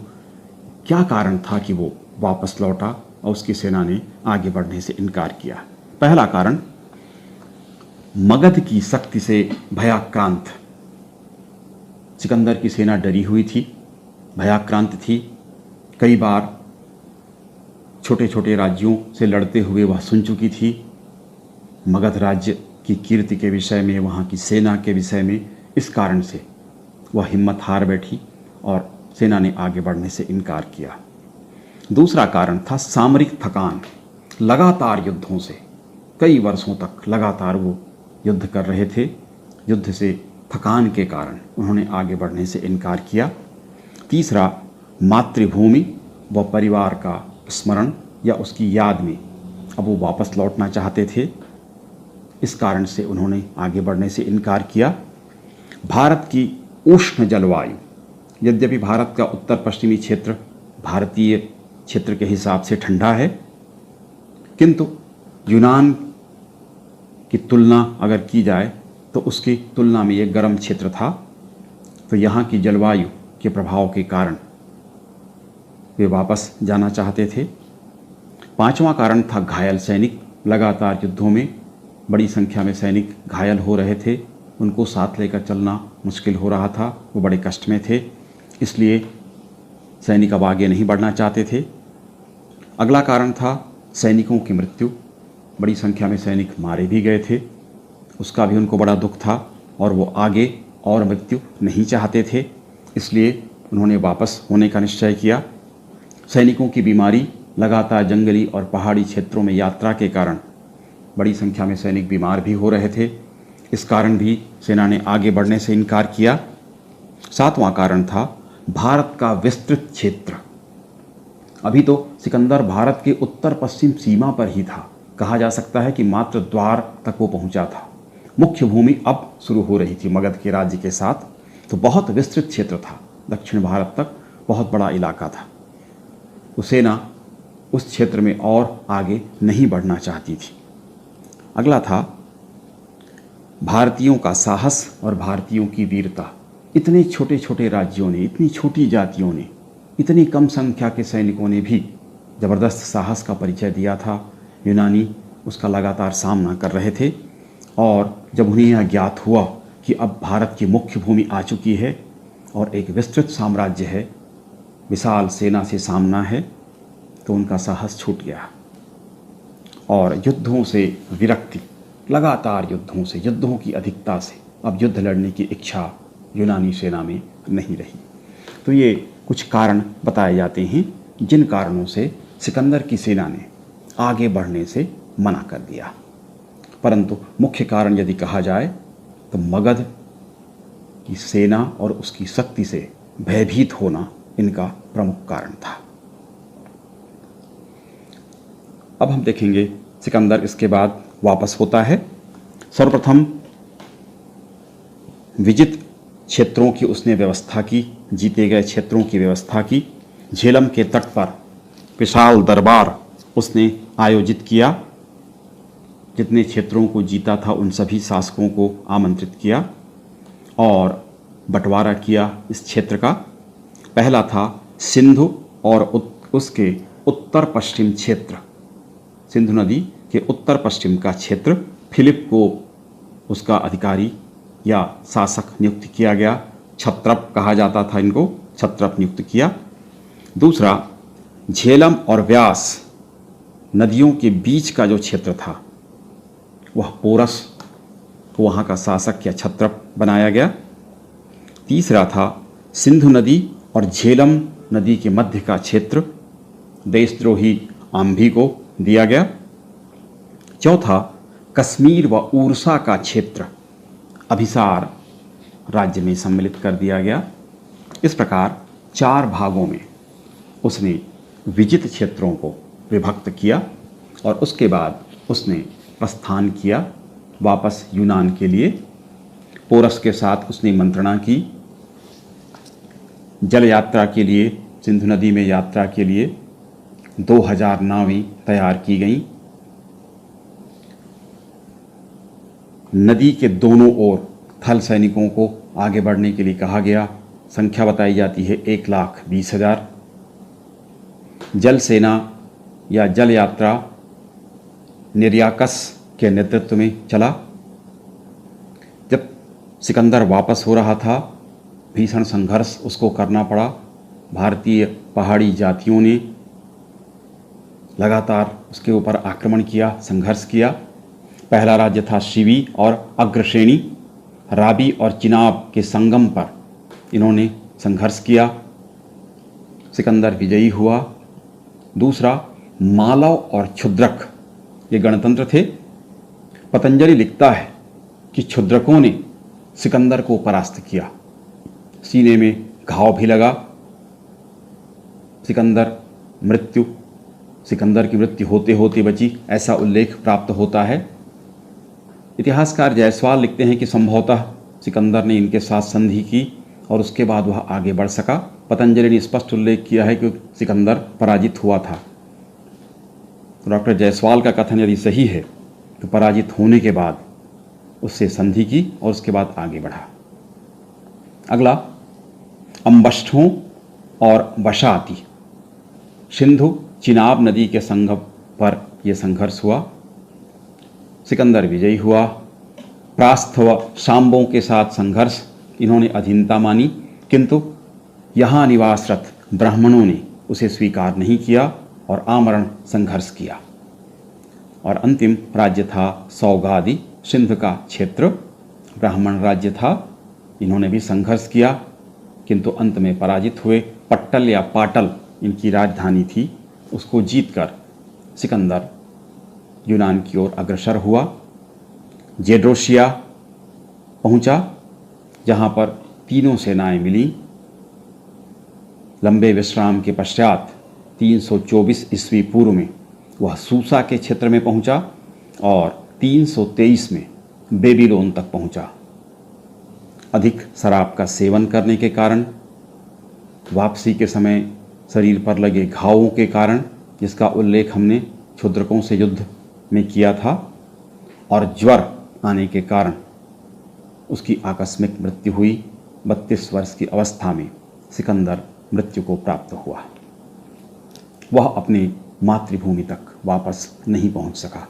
क्या कारण था कि वो वापस लौटा और उसकी सेना ने आगे बढ़ने से इनकार किया? पहला कारण, मगध की शक्ति से भयाक्रांत सिकंदर की सेना डरी हुई थी, भयाक्रांत थी। कई बार छोटे छोटे राज्यों से लड़ते हुए वह सुन चुकी थी। मगध राज्य की कीर्ति के विषय में, वहाँ की सेना के विषय में, इस कारण से वह हिम्मत हार बैठी और सेना ने आगे बढ़ने से इनकार किया। दूसरा कारण था सामरिक थकान। लगातार युद्धों से कई वर्षों तक लगातार वो युद्ध कर रहे थे, युद्ध से थकान के कारण उन्होंने आगे बढ़ने से इनकार किया। तीसरा, मातृभूमि व परिवार का स्मरण या उसकी याद में अब वो वापस लौटना चाहते थे, इस कारण से उन्होंने आगे बढ़ने से इनकार किया। भारत की उष्ण जलवायु, यद्यपि भारत का उत्तर पश्चिमी क्षेत्र भारतीय क्षेत्र के हिसाब से ठंडा है, किंतु यूनान की तुलना अगर की जाए तो उसकी तुलना में ये गर्म क्षेत्र था, तो यहाँ की जलवायु के प्रभाव के कारण वे वापस जाना चाहते थे। पांचवा कारण था घायल सैनिक। लगातार युद्धों में बड़ी संख्या में सैनिक घायल हो रहे थे, उनको साथ लेकर चलना मुश्किल हो रहा था, वो बड़े कष्ट में थे, इसलिए सैनिक अब आगे नहीं बढ़ना चाहते थे। अगला कारण था सैनिकों की मृत्यु। बड़ी संख्या में सैनिक मारे भी गए थे, उसका भी उनको बड़ा दुख था और वो आगे और मृत्यु नहीं चाहते थे, इसलिए उन्होंने वापस होने का निश्चय किया। सैनिकों की बीमारी, लगातार जंगली और पहाड़ी क्षेत्रों में यात्रा के कारण बड़ी संख्या में सैनिक बीमार भी हो रहे थे, इस कारण भी सेना ने आगे बढ़ने से इनकार किया। सातवां कारण था भारत का विस्तृत क्षेत्र। अभी तो सिकंदर भारत के उत्तर पश्चिम सीमा पर ही था। कहा जा सकता है कि मात्र द्वार तक वो पहुंचा था। मुख्य भूमि अब शुरू हो रही थी मगध के राज्य के साथ। तो बहुत विस्तृत क्षेत्र था, दक्षिण भारत तक बहुत बड़ा इलाका था। वो सेना उस क्षेत्र में और आगे नहीं बढ़ना चाहती थी। अगला था भारतीयों का साहस और भारतीयों की वीरता। इतने छोटे छोटे राज्यों ने, इतनी छोटी जातियों ने, इतनी कम संख्या के सैनिकों ने भी ज़बरदस्त साहस का परिचय दिया था। यूनानी उसका लगातार सामना कर रहे थे और जब उन्हें यह ज्ञात हुआ कि अब भारत की मुख्य भूमि आ चुकी है और एक विस्तृत साम्राज्य है, विशाल सेना से सामना है, तो उनका साहस छूट गया और युद्धों से विरक्ति, लगातार युद्धों की अधिकता से अब युद्ध लड़ने की इच्छा यूनानी सेना में नहीं रही। तो ये कुछ कारण बताए जाते हैं जिन कारणों से सिकंदर की सेना ने आगे बढ़ने से मना कर दिया। परंतु मुख्य कारण यदि कहा जाए तो मगध की सेना और उसकी शक्ति से भयभीत होना इनका प्रमुख कारण था। अब हम देखेंगे सिकंदर इसके बाद वापस होता है। सर्वप्रथम विजित क्षेत्रों की उसने व्यवस्था की, जीते गए क्षेत्रों की व्यवस्था की। झेलम के तट पर विशाल दरबार उसने आयोजित किया। जितने क्षेत्रों को जीता था उन सभी शासकों को आमंत्रित किया और बंटवारा किया इस क्षेत्र का। पहला था सिंधु और उसके उत्तर पश्चिम क्षेत्र, सिंधु नदी के उत्तर पश्चिम का क्षेत्र फिलिप को उसका अधिकारी या शासक नियुक्त किया गया। क्षत्रप कहा जाता था इनको, क्षत्रप नियुक्त किया। दूसरा, झेलम और व्यास नदियों के बीच का जो क्षेत्र था वह पोरस को वहाँ का शासक या क्षत्रप बनाया गया। तीसरा था सिंधु नदी और झेलम नदी के मध्य का क्षेत्र देशद्रोही आम्भी को दिया गया। चौथा, कश्मीर व ऊर्सा का क्षेत्र अभिसार राज्य में सम्मिलित कर दिया गया। इस प्रकार 4 भागों में उसने विजित क्षेत्रों को विभक्त किया और उसके बाद उसने प्रस्थान किया वापस यूनान के लिए। पोरस के साथ उसने मंत्रणा की। जल यात्रा के लिए, सिंधु नदी में यात्रा के लिए 2000 नावें तैयार की गईं। नदी के दोनों ओर थल सैनिकों को आगे बढ़ने के लिए कहा गया। संख्या बताई जाती है 1,20,000। जल सेना या जल यात्रा निर्याकस के नेतृत्व में चला। जब सिकंदर वापस हो रहा था, भीषण संघर्ष उसको करना पड़ा। भारतीय पहाड़ी जातियों ने लगातार उसके ऊपर आक्रमण किया, संघर्ष किया। पहला राज्य था शिवी और अग्रश्रेणी, राबी और चिनाब के संगम पर इन्होंने संघर्ष किया। सिकंदर विजयी हुआ। दूसरा, मालव और क्षुद्रक ये गणतंत्र थे। पतंजलि लिखता है कि क्षुद्रकों ने सिकंदर को परास्त किया। सीने में घाव भी लगा। सिकंदर की मृत्यु होते होते बची, ऐसा उल्लेख प्राप्त होता है। इतिहासकार जायसवाल लिखते हैं कि संभवतः सिकंदर ने इनके साथ संधि की और उसके बाद वह आगे बढ़ सका। पतंजलि ने स्पष्ट उल्लेख किया है कि सिकंदर पराजित हुआ था। डॉक्टर जायसवाल का कथन यदि सही है तो पराजित होने के बाद उससे संधि की और उसके बाद आगे बढ़ा। अगला, अम्बष्ठों और वशाती, सिंधु चिनाब नदी के संगम पर यह संघर्ष हुआ। सिकंदर विजयी हुआ। प्रास्थ व शाम्बों के साथ संघर्ष, इन्होंने अधीनता मानी, किंतु यहाँ निवासरत ब्राह्मणों ने उसे स्वीकार नहीं किया और आमरण संघर्ष किया। और अंतिम राज्य था सौगादी, सिंध का क्षेत्र ब्राह्मण राज्य था। इन्होंने भी संघर्ष किया किंतु अंत में पराजित हुए। पट्टल या पाटल इनकी राजधानी थी, उसको जीतकर सिकंदर यूनान की ओर अग्रसर हुआ। जेड्रोशिया पहुंचा, जहां पर तीनों सेनाएं मिली। लंबे विश्राम के पश्चात 324 ईस्वी पूर्व में वह सूसा के क्षेत्र में पहुंचा और 323 में बेबीलोन तक पहुंचा। अधिक शराब का सेवन करने के कारण, वापसी के समय शरीर पर लगे घावों के कारण, जिसका उल्लेख हमने क्षुद्रकों से युद्ध में किया था, और ज्वर आने के कारण उसकी आकस्मिक मृत्यु हुई। 32 वर्ष की अवस्था में सिकंदर मृत्यु को प्राप्त हुआ। वह अपने मातृभूमि तक वापस नहीं पहुंच सका।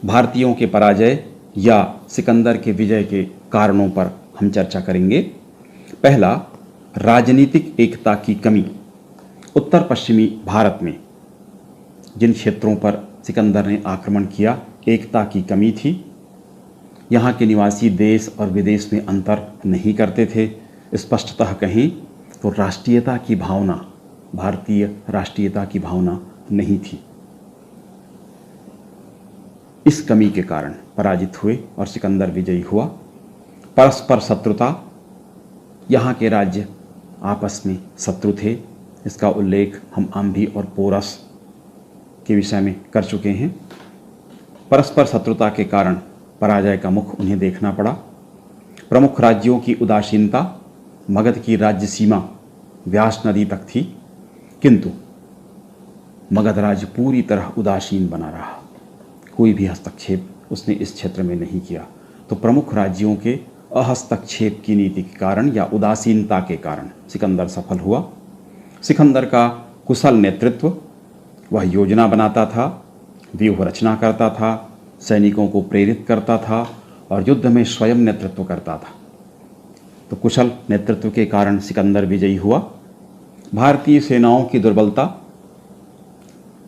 भारतीयों के पराजय या सिकंदर के विजय के कारणों पर हम चर्चा करेंगे। पहला, राजनीतिक एकता की कमी। उत्तर पश्चिमी भारत में जिन क्षेत्रों पर सिकंदर ने आक्रमण किया, एकता की कमी थी। यहाँ के निवासी देश और विदेश में अंतर नहीं करते थे। स्पष्टतः कहें तो राष्ट्रीयता की भावना, भारतीय राष्ट्रीयता की भावना नहीं थी। इस कमी के कारण पराजित हुए और सिकंदर विजयी हुआ। परस्पर शत्रुता, यहाँ के राज्य आपस में शत्रु थे। इसका उल्लेख हम आम्भी और पोरस के विषय में कर चुके हैं। परस्पर शत्रुता के कारण पराजय का मुख उन्हें देखना पड़ा। प्रमुख राज्यों की उदासीनता, मगध की राज्य सीमा व्यास नदी तक थी, किंतु मगध राज्य पूरी तरह उदासीन बना रहा। कोई भी हस्तक्षेप उसने इस क्षेत्र में नहीं किया। तो प्रमुख राज्यों के अहस्तक्षेप की नीति के कारण या उदासीनता के कारण सिकंदर सफल हुआ। सिकंदर का कुशल नेतृत्व, वह योजना बनाता था, व्यूह रचना करता था, सैनिकों को प्रेरित करता था और युद्ध में स्वयं नेतृत्व करता था। तो कुशल नेतृत्व के कारण सिकंदर विजयी हुआ। भारतीय सेनाओं की दुर्बलता,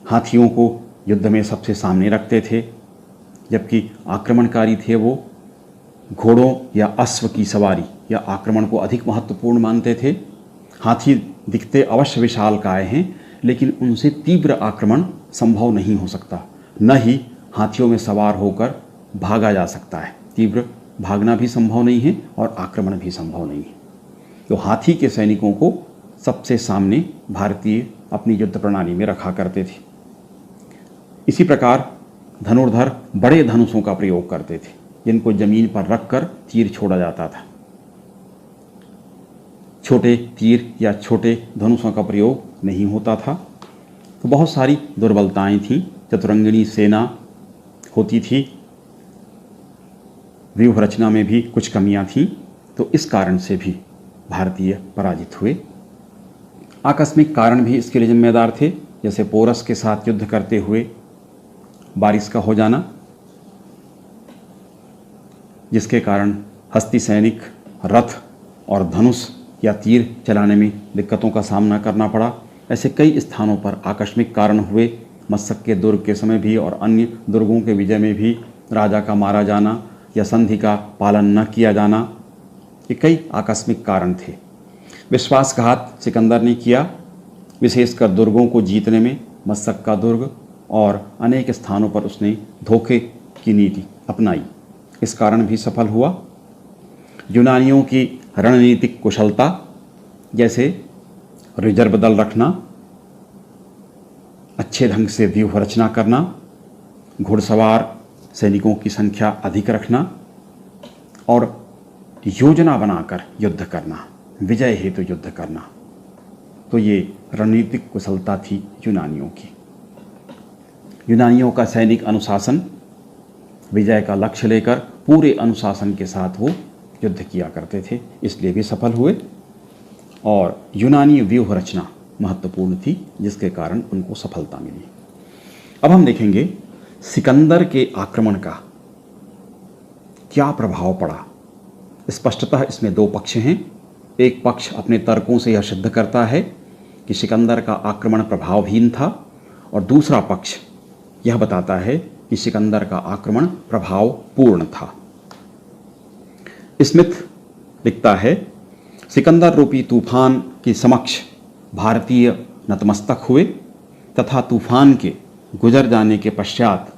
हाथियों को युद्ध में सबसे सामने रखते थे, जबकि आक्रमणकारी थे वो घोड़ों या अश्व की सवारी या आक्रमण को अधिक महत्वपूर्ण मानते थे। हाथी दिखते अवश्य विशालकाय हैं, लेकिन उनसे तीव्र आक्रमण संभव नहीं हो सकता। न ही हाथियों में सवार होकर भागा जा सकता है। तीव्र भागना भी संभव नहीं है और आक्रमण भी संभव नहीं है। तो हाथी के सैनिकों को सबसे सामने भारतीय अपनी युद्ध प्रणाली में रखा करते थे। इसी प्रकार धनुर्धर बड़े धनुषों का प्रयोग करते थे, जिनको जमीन पर रखकर तीर छोड़ा जाता था। छोटे तीर या छोटे धनुषों का प्रयोग नहीं होता था। तो बहुत सारी दुर्बलताएं थीं। चतुरंगिणी सेना होती थी, व्यूह रचना में भी कुछ कमियां थीं। तो इस कारण से भी भारतीय पराजित हुए। आकस्मिक कारण भी इसके लिए जिम्मेदार थे, जैसे पोरस के साथ युद्ध करते हुए बारिश का हो जाना, जिसके कारण हस्ती सैनिक रथ और धनुष या तीर चलाने में दिक्कतों का सामना करना पड़ा। ऐसे कई स्थानों पर आकस्मिक कारण हुए। मस्सक के दुर्ग के समय भी और अन्य दुर्गों के विजय में भी राजा का मारा जाना या संधि का पालन न किया जाना, ये कई आकस्मिक कारण थे। विश्वासघात सिकंदर ने किया, विशेषकर दुर्गों को जीतने में। मस्सक का दुर्ग और अनेक स्थानों पर उसने धोखे की नीति अपनाई, इस कारण भी सफल हुआ। यूनानियों की रणनीतिक कुशलता, जैसे रिजर्व दल रखना, अच्छे ढंग से व्यूह रचना करना, घुड़सवार सैनिकों की संख्या अधिक रखना और योजना बनाकर युद्ध करना, विजय हेतु युद्ध करना, तो ये रणनीतिक कुशलता थी यूनानियों की। यूनानियों का सैनिक अनुशासन, विजय का लक्ष्य लेकर पूरे अनुशासन के साथ वो युद्ध किया करते थे, इसलिए भी सफल हुए। और यूनानी व्यूह रचना महत्वपूर्ण थी, जिसके कारण उनको सफलता मिली। अब हम देखेंगे सिकंदर के आक्रमण का क्या प्रभाव पड़ा। स्पष्टतः इसमें दो पक्ष हैं। एक पक्ष अपने तर्कों से यह सिद्ध करता है कि सिकंदर का आक्रमण प्रभावहीन था, और दूसरा पक्ष यह बताता है कि सिकंदर का आक्रमण प्रभावपूर्ण था। स्मिथ लिखता है, सिकंदर रूपी तूफान के समक्ष भारतीय नतमस्तक हुए तथा तूफान के गुजर जाने के पश्चात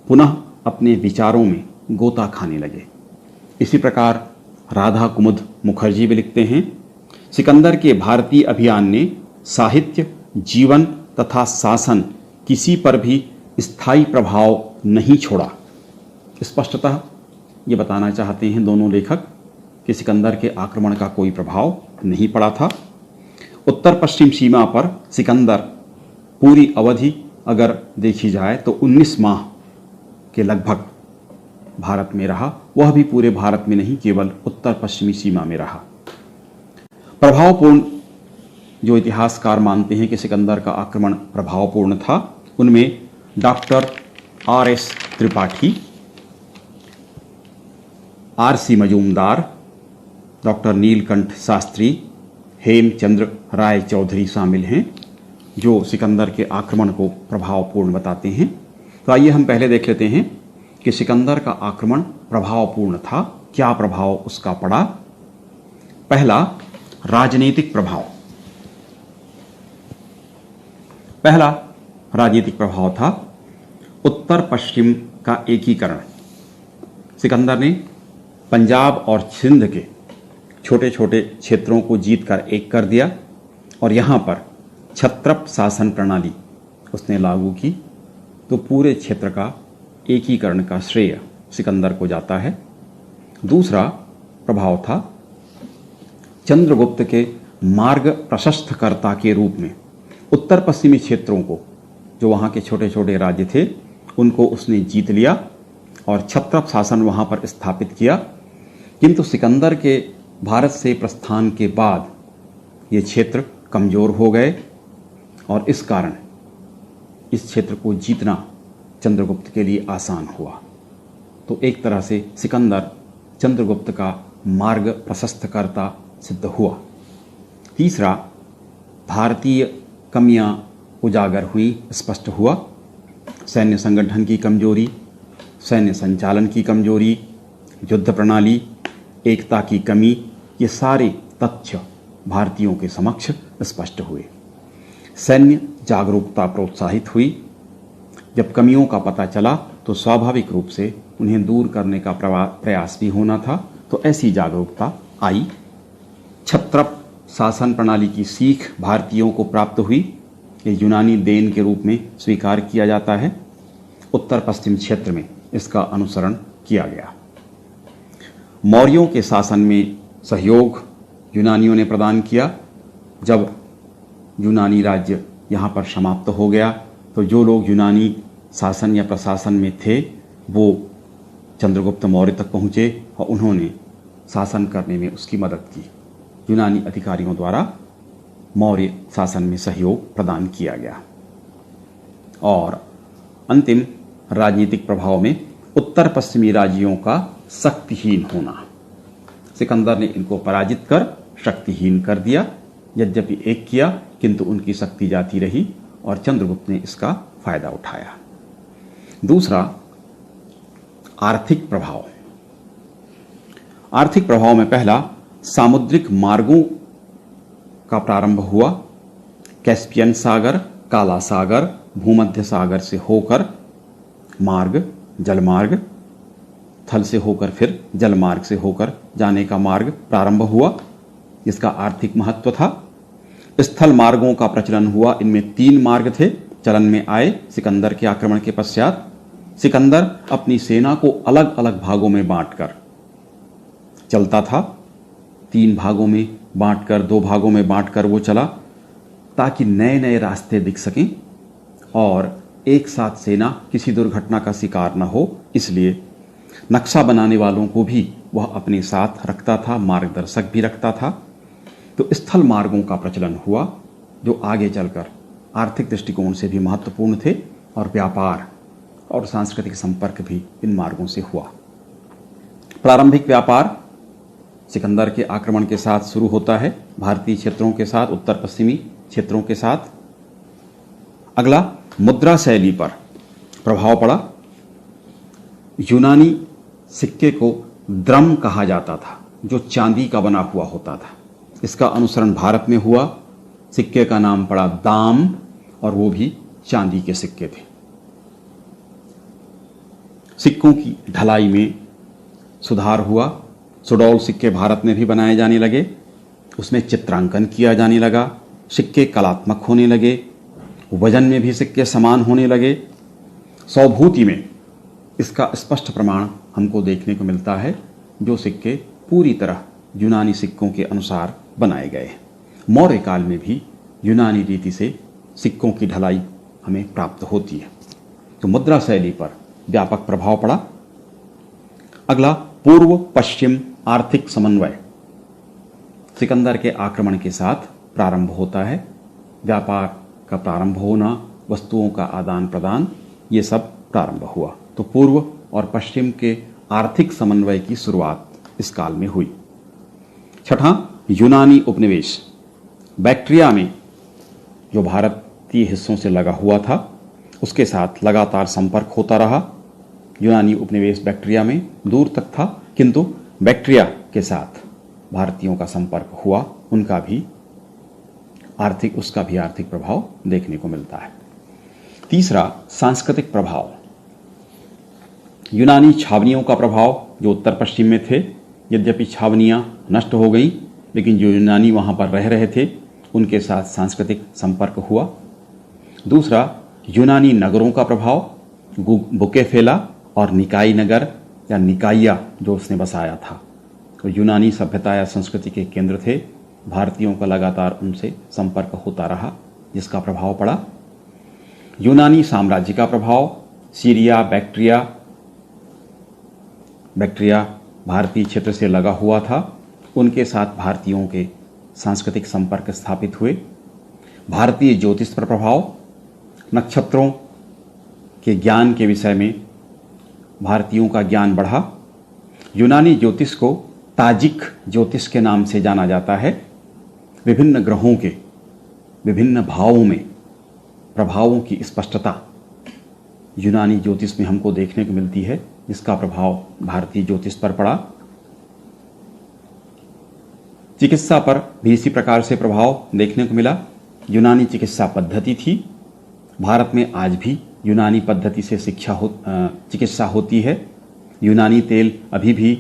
पुनः अपने विचारों में गोता खाने लगे। इसी प्रकार राधा कुमुद मुखर्जी भी लिखते हैं, सिकंदर के भारतीय अभियान ने साहित्य जीवन तथा शासन किसी पर भी स्थायी प्रभाव नहीं छोड़ा। स्पष्टतः ये बताना चाहते हैं दोनों लेखक कि सिकंदर के आक्रमण का कोई प्रभाव नहीं पड़ा था। उत्तर पश्चिम सीमा पर सिकंदर पूरी अवधि अगर देखी जाए तो 19 माह के लगभग भारत में रहा, वह भी पूरे भारत में नहीं, केवल उत्तर पश्चिमी सीमा में रहा। प्रभावपूर्ण जो इतिहासकार मानते हैं कि सिकंदर का आक्रमण प्रभावपूर्ण था, उनमें doctor R.S. Tripathi, R.C. Majumdar, doctor Nilakanta Sastri, Hemchandra Ray Chaudhuri शामिल हैं, जो सिकंदर के आक्रमण को प्रभावपूर्ण बताते हैं। तो आइए हम पहले देख लेते हैं कि सिकंदर का आक्रमण प्रभावपूर्ण था, क्या प्रभाव उसका पड़ा। पहला, राजनीतिक प्रभाव। पहला राजनीतिक प्रभाव था उत्तर पश्चिम का एकीकरण। सिकंदर ने पंजाब और सिंध के छोटे छोटे क्षेत्रों को जीतकर एक कर दिया और यहाँ पर छत्रप शासन प्रणाली उसने लागू की, तो पूरे क्षेत्र का एकीकरण का श्रेय सिकंदर को जाता है। दूसरा प्रभाव था चंद्रगुप्त के मार्ग प्रशस्तकर्ता के रूप में उत्तर पश्चिमी क्षेत्रों को, जो वहाँ के छोटे छोटे राज्य थे, उनको उसने जीत लिया और छत्रप शासन वहाँ पर स्थापित किया। किंतु सिकंदर के भारत से प्रस्थान के बाद ये क्षेत्र कमज़ोर हो गए और इस कारण इस क्षेत्र को जीतना चंद्रगुप्त के लिए आसान हुआ। तो एक तरह से सिकंदर चंद्रगुप्त का मार्ग प्रशस्तकर्ता सिद्ध हुआ। तीसरा, भारतीय कमियां उजागर हुई, स्पष्ट हुआ। सैन्य संगठन की कमजोरी, सैन्य संचालन की कमजोरी, युद्ध प्रणाली, एकता की कमी, ये सारे तथ्य भारतीयों के समक्ष स्पष्ट हुए। सैन्य जागरूकता प्रोत्साहित हुई। जब कमियों का पता चला तो स्वाभाविक रूप से उन्हें दूर करने का प्रयास भी होना था, तो ऐसी जागरूकता आई। छत्रप शासन प्रणाली की सीख भारतीयों को प्राप्त हुई, ये यूनानी देन के रूप में स्वीकार किया जाता है। उत्तर पश्चिम क्षेत्र में इसका अनुसरण किया गया। मौर्यों के शासन में सहयोग यूनानियों ने प्रदान किया। जब यूनानी राज्य यहाँ पर समाप्त हो गया तो जो लोग यूनानी शासन या प्रशासन में थे वो चंद्रगुप्त मौर्य तक पहुँचे और उन्होंने शासन करने में उसकी मदद की। यूनानी अधिकारियों द्वारा मौर्य शासन में सहयोग प्रदान किया गया। और अंतिम राजनीतिक प्रभाव में उत्तर पश्चिमी राज्यों का शक्तिहीन होना। सिकंदर ने इनको पराजित कर शक्तिहीन कर दिया। यद्यपि एक किया किंतु उनकी शक्ति जाती रही और चंद्रगुप्त ने इसका फायदा उठाया। दूसरा, आर्थिक प्रभाव। आर्थिक प्रभाव में पहला, सामुद्रिक मार्गों का प्रारंभ हुआ। कैस्पियन सागर, काला सागर, भूमध्य सागर से होकर मार्ग, जलमार्ग, थल से होकर फिर जलमार्ग से होकर जाने का मार्ग प्रारंभ हुआ, जिसका आर्थिक महत्व था। स्थल मार्गों का प्रचलन हुआ। इनमें 3 मार्ग थे, चलन में आए सिकंदर के आक्रमण के पश्चात। सिकंदर अपनी सेना को अलग अलग भागों में बांटकर चलता था। 3 भागों में बांटकर, 2 भागों में बांटकर वो चला, ताकि नए नए रास्ते दिख सकें और एक साथ सेना किसी दुर्घटना का शिकार न हो। इसलिए नक्शा बनाने वालों को भी वह अपने साथ रखता था, मार्गदर्शक भी रखता था। तो स्थल मार्गों का प्रचलन हुआ, जो आगे चलकर आर्थिक दृष्टिकोण से भी महत्वपूर्ण थे और व्यापार और सांस्कृतिक संपर्क भी इन मार्गों से हुआ। प्रारंभिक व्यापार सिकंदर के आक्रमण के साथ शुरू होता है, भारतीय क्षेत्रों के साथ, उत्तर पश्चिमी क्षेत्रों के साथ। अगला, मुद्रा शैली पर प्रभाव पड़ा। यूनानी सिक्के को द्रम कहा जाता था, जो चांदी का बना हुआ होता था। इसका अनुसरण भारत में हुआ। सिक्के का नाम पड़ा दाम और वो भी चांदी के सिक्के थे। सिक्कों की ढलाई में सुधार हुआ। सुडौल सिक्के भारत में भी बनाए जाने लगे, उसमें चित्रांकन किया जाने लगा। सिक्के कलात्मक होने लगे, वजन में भी सिक्के समान होने लगे। सौभूति में इसका स्पष्ट प्रमाण हमको देखने को मिलता है, जो सिक्के पूरी तरह यूनानी सिक्कों के अनुसार बनाए गए। मौर्य काल में भी यूनानी रीति से सिक्कों की ढलाई हमें प्राप्त होती है। तो मुद्रा शैली पर व्यापक प्रभाव पड़ा। अगला, पूर्व पश्चिम आर्थिक समन्वय सिकंदर के आक्रमण के साथ प्रारंभ होता है। व्यापार का प्रारंभ होना, वस्तुओं का आदान प्रदान, ये सब प्रारंभ हुआ। तो पूर्व और पश्चिम के आर्थिक समन्वय की शुरुआत इस काल में हुई। छठा, यूनानी उपनिवेश। बैक्ट्रिया में जो भारतीय हिस्सों से लगा हुआ था, उसके साथ लगातार संपर्क होता रहा। यूनानी उपनिवेश बैक्ट्रिया में दूर तक था, किंतु बैक्ट्रिया के साथ भारतीयों का संपर्क हुआ, उसका भी आर्थिक प्रभाव देखने को मिलता है। तीसरा, सांस्कृतिक प्रभाव। यूनानी छावनियों का प्रभाव जो उत्तर पश्चिम में थे, यद्यपि छावनियां नष्ट हो गई, लेकिन जो यूनानी वहां पर रह रहे थे उनके साथ सांस्कृतिक संपर्क हुआ। दूसरा, यूनानी नगरों का प्रभाव, बुकेफेला और निकाई नगर या निकाइया जो उसने बसाया था, तो यूनानी सभ्यता या संस्कृति के केंद्र थे। भारतीयों का लगातार उनसे संपर्क होता रहा, जिसका प्रभाव पड़ा। यूनानी साम्राज्य का प्रभाव, सीरिया, बैक्ट्रिया भारतीय क्षेत्र से लगा हुआ था, उनके साथ भारतीयों के सांस्कृतिक संपर्क स्थापित हुए। भारतीय ज्योतिष पर प्रभाव, नक्षत्रों के ज्ञान के विषय में भारतीयों का ज्ञान बढ़ा। यूनानी ज्योतिष को ताजिक ज्योतिष के नाम से जाना जाता है। विभिन्न ग्रहों के विभिन्न भावों में प्रभावों की स्पष्टता यूनानी ज्योतिष में हमको देखने को मिलती है, जिसका प्रभाव भारतीय ज्योतिष पर पड़ा। चिकित्सा पर भी इसी प्रकार से प्रभाव देखने को मिला। यूनानी चिकित्सा पद्धति थी। भारत में आज भी यूनानी पद्धति से चिकित्सा होती है। यूनानी तेल अभी भी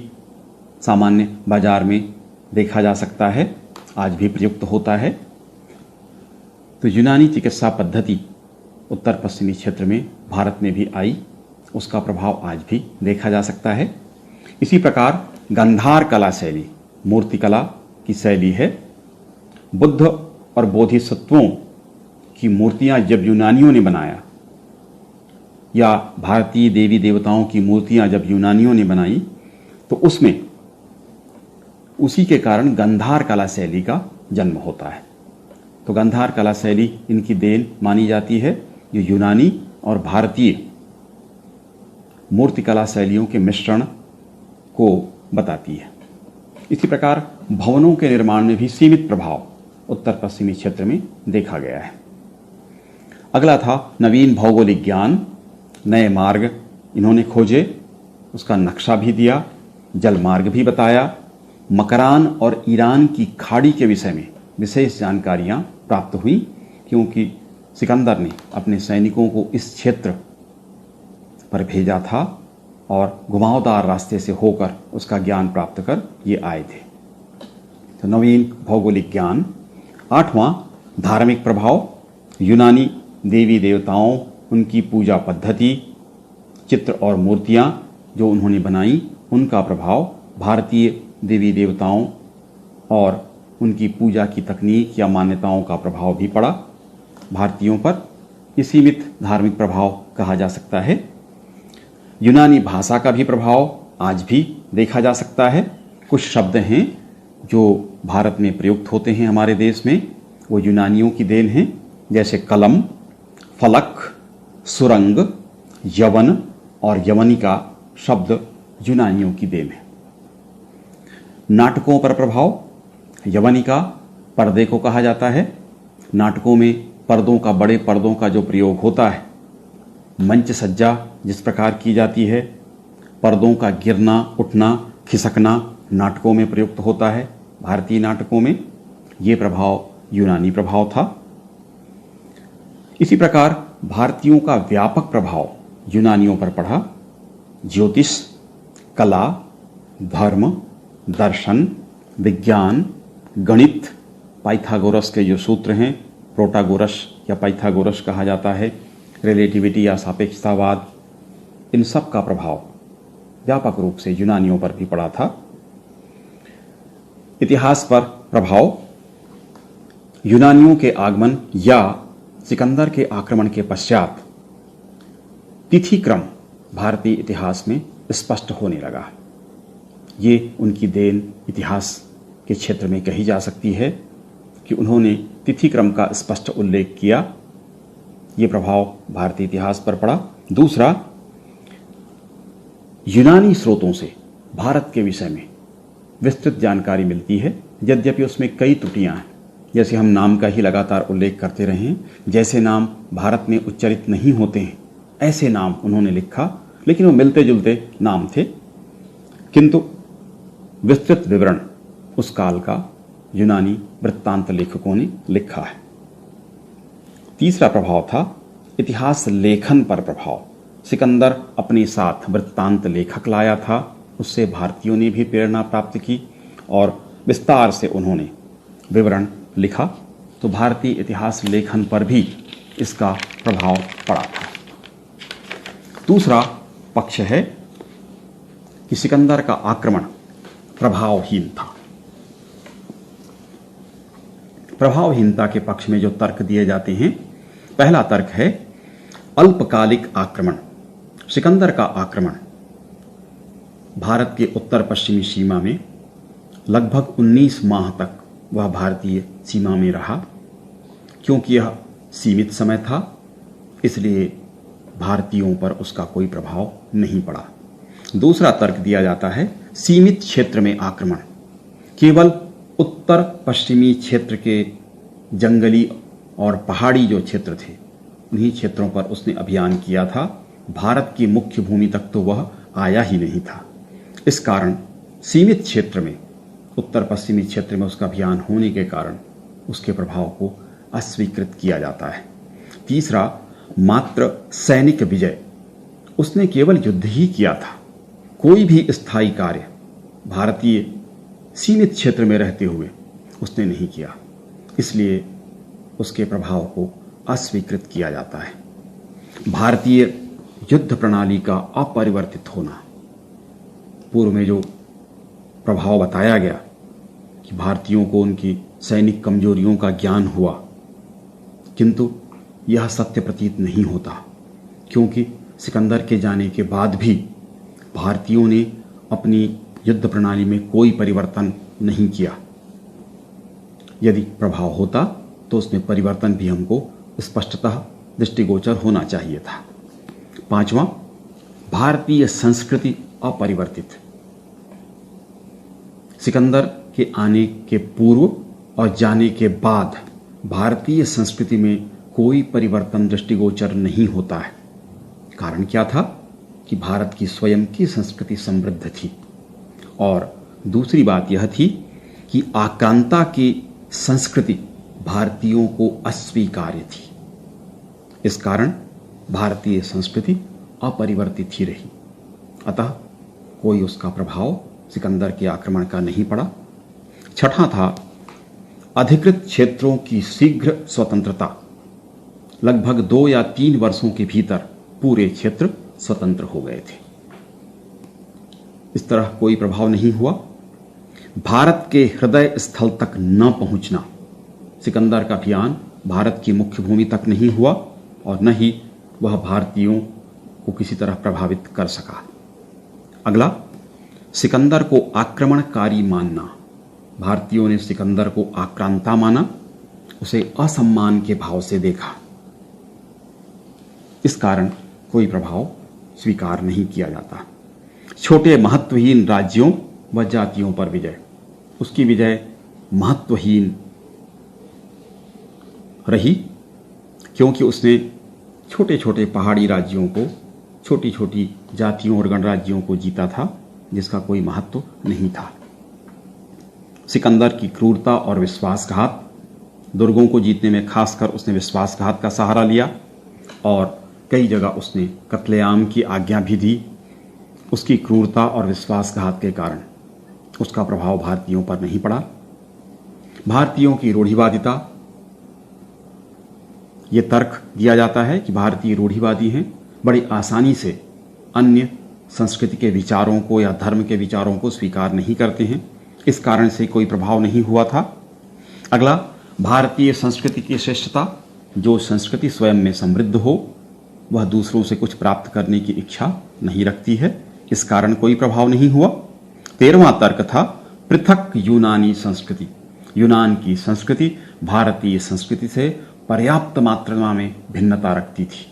सामान्य बाजार में देखा जा सकता है, आज भी प्रयुक्त होता है। तो यूनानी चिकित्सा पद्धति उत्तर पश्चिमी क्षेत्र में भारत में भी आई, उसका प्रभाव आज भी देखा जा सकता है। इसी प्रकार गंधार कला शैली मूर्तिकला की शैली है। बुद्ध और बोधिसत्वों की मूर्तियां जब यूनानियों ने बनाया, या भारतीय देवी देवताओं की मूर्तियां जब यूनानियों ने बनाई, तो उसमें उसी के कारण गंधार कला शैली का जन्म होता है। तो गंधार कला शैली इनकी देन मानी जाती है, जो यूनानी और भारतीय मूर्तिकला शैलियों के मिश्रण को बताती है। इसी प्रकार भवनों के निर्माण में भी सीमित प्रभाव उत्तर पश्चिमी क्षेत्र में देखा गया है। अगला था नवीन भौगोलिक ज्ञान। नए मार्ग इन्होंने खोजे, उसका नक्शा भी दिया, जल मार्ग भी बताया। मकरान और ईरान की खाड़ी के विषय में विशेष जानकारियां प्राप्त हुई, क्योंकि सिकंदर ने अपने सैनिकों को इस क्षेत्र पर भेजा था और घुमावदार रास्ते से होकर उसका ज्ञान प्राप्त कर ये आए थे। तो नवीन भौगोलिक ज्ञान। आठवां, धार्मिक प्रभाव। यूनानी देवी देवताओं, उनकी पूजा पद्धति, चित्र और मूर्तियां जो उन्होंने बनाई, उनका प्रभाव भारतीय देवी देवताओं और उनकी पूजा की तकनीक या मान्यताओं का प्रभाव भी पड़ा भारतीयों पर। ये सीमित धार्मिक प्रभाव कहा जा सकता है। यूनानी भाषा का भी प्रभाव आज भी देखा जा सकता है। कुछ शब्द हैं जो भारत में प्रयुक्त होते हैं हमारे देश में, वो यूनानियों की देन हैं, जैसे कलम, फलक, सुरंग, यवन और यवनिका शब्द यूनानियों की देन है। नाटकों पर प्रभाव। यवनिका पर्दे को कहा जाता है। नाटकों में पर्दों का, बड़े पर्दों का जो प्रयोग होता है, मंच सज्जा जिस प्रकार की जाती है, पर्दों का गिरना, उठना, खिसकना नाटकों में प्रयुक्त होता है। भारतीय नाटकों में ये प्रभाव यूनानी प्रभाव था। इसी प्रकार भारतीयों का व्यापक प्रभाव यूनानियों पर पड़ा। ज्योतिष, कला, धर्म, दर्शन, विज्ञान, गणित, पाइथागोरस के जो सूत्र हैं, प्रोटागोरस या पाइथागोरस कहा जाता है, रिलेटिविटी या सापेक्षतावाद, इन सब का प्रभाव व्यापक रूप से यूनानियों पर भी पड़ा था। इतिहास पर प्रभाव यूनानियों के आगमन या सिकंदर के आक्रमण के पश्चात तिथि क्रम भारतीय इतिहास में स्पष्ट होने लगा। ये उनकी देन इतिहास के क्षेत्र में कही जा सकती है कि उन्होंने तिथि क्रम का स्पष्ट उल्लेख किया। ये प्रभाव भारतीय इतिहास पर पड़ा। दूसरा, यूनानी स्रोतों से भारत के विषय में विस्तृत जानकारी मिलती है, यद्यपि उसमें कई त्रुटियां हैं। जैसे हम नाम का ही लगातार उल्लेख करते रहे हैं, जैसे नाम भारत में उच्चारित नहीं होते हैं ऐसे नाम उन्होंने लिखा, लेकिन वो मिलते जुलते नाम थे, किंतु विस्तृत विवरण उस काल का यूनानी वृत्तांत लेखकों ने लिखा है। तीसरा प्रभाव था इतिहास लेखन पर प्रभाव। सिकंदर अपने साथ वृत्तांत लेखक लाया था, उससे भारतीयों ने भी प्रेरणा प्राप्त की और विस्तार से उन्होंने विवरण लिखा, तो भारतीय इतिहास लेखन पर भी इसका प्रभाव पड़ा था। दूसरा पक्ष है कि सिकंदर का आक्रमण प्रभावहीन था। प्रभावहीनता के पक्ष में जो तर्क दिए जाते हैं, पहला तर्क है अल्पकालिक आक्रमण। सिकंदर का आक्रमण भारत के उत्तर पश्चिमी सीमा में लगभग 19 माह तक वह भारतीय सीमा में रहा। क्योंकि यह सीमित समय था, इसलिए भारतीयों पर उसका कोई प्रभाव नहीं पड़ा। दूसरा तर्क दिया जाता है सीमित क्षेत्र में आक्रमण। केवल उत्तर पश्चिमी क्षेत्र के जंगली और पहाड़ी जो क्षेत्र थे, उन्हीं क्षेत्रों पर उसने अभियान किया था। भारत की मुख्य भूमि तक तो वह आया ही नहीं था। इस कारण सीमित क्षेत्र में, उत्तर पश्चिमी क्षेत्र में उसका अभियान होने के कारण उसके प्रभाव को अस्वीकृत किया जाता है। तीसरा, मात्र सैनिक विजय। उसने केवल युद्ध ही किया था, कोई भी स्थायी कार्य भारतीय सीमित क्षेत्र में रहते हुए उसने नहीं किया, इसलिए उसके प्रभाव को अस्वीकृत किया जाता है। भारतीय युद्ध प्रणाली का अपरिवर्तित होना। पूर्व में जो प्रभाव बताया गया कि भारतीयों को उनकी सैनिक कमजोरियों का ज्ञान हुआ, किंतु यह सत्य प्रतीत नहीं होता, क्योंकि सिकंदर के जाने के बाद भी भारतीयों ने अपनी युद्ध प्रणाली में कोई परिवर्तन नहीं किया। यदि प्रभाव होता तो उसमें परिवर्तन भी हमको स्पष्टतः दृष्टिगोचर होना चाहिए था। पांचवां, भारतीय संस्कृति अपरिवर्तित। सिकंदर के आने के पूर्व और जाने के बाद भारतीय संस्कृति में कोई परिवर्तन दृष्टिगोचर नहीं होता है। कारण क्या था कि भारत की स्वयं की संस्कृति समृद्ध थी, और दूसरी बात यह थी कि आक्रांता की संस्कृति भारतीयों को अस्वीकार्य थी। इस कारण भारतीय संस्कृति अपरिवर्तित ही रही। अतः कोई उसका प्रभाव सिकंदर के आक्रमण का नहीं पड़ा। छठा था अधिकृत क्षेत्रों की शीघ्र स्वतंत्रता। लगभग 2 या 3 वर्षों के भीतर पूरे क्षेत्र स्वतंत्र हो गए थे। इस तरह कोई प्रभाव नहीं हुआ। भारत के हृदय स्थल तक न पहुंचना। सिकंदर का अभियान भारत की मुख्य भूमि तक नहीं हुआ और न ही वह भारतीयों को किसी तरह प्रभावित कर सका। अगला, सिकंदर को आक्रमणकारी मानना। भारतीयों ने सिकंदर को आक्रांता माना, उसे असम्मान के भाव से देखा। इस कारण कोई प्रभाव स्वीकार नहीं किया जाता। छोटे महत्वहीन राज्यों व जातियों पर विजय। उसकी विजय महत्वहीन रही, क्योंकि उसने छोटे छोटे पहाड़ी राज्यों को, छोटी छोटी जातियों और गणराज्यों को जीता था, जिसका कोई महत्व नहीं था। सिकंदर की क्रूरता और विश्वासघात। दुर्गों को जीतने में खासकर उसने विश्वासघात का सहारा लिया और कई जगह उसने कत्लेआम की आज्ञा भी दी। उसकी क्रूरता और विश्वासघात के कारण उसका प्रभाव भारतीयों पर नहीं पड़ा। भारतीयों की रूढ़िवादिता, ये तर्क दिया जाता है कि भारतीय रूढ़िवादी हैं, बड़ी आसानी से अन्य संस्कृति के विचारों को या धर्म के विचारों को स्वीकार नहीं करते हैं, इस कारण से कोई प्रभाव नहीं हुआ था। अगला, भारतीय संस्कृति की श्रेष्ठता, जो संस्कृति स्वयं में समृद्ध हो वह दूसरों से कुछ प्राप्त करने की इच्छा नहीं रखती है, इस कारण कोई प्रभाव नहीं हुआ। 13वां तर्क था पृथक यूनानी संस्कृति। यूनान की संस्कृति भारतीय संस्कृति से पर्याप्त मात्रा में भिन्नता रखती थी,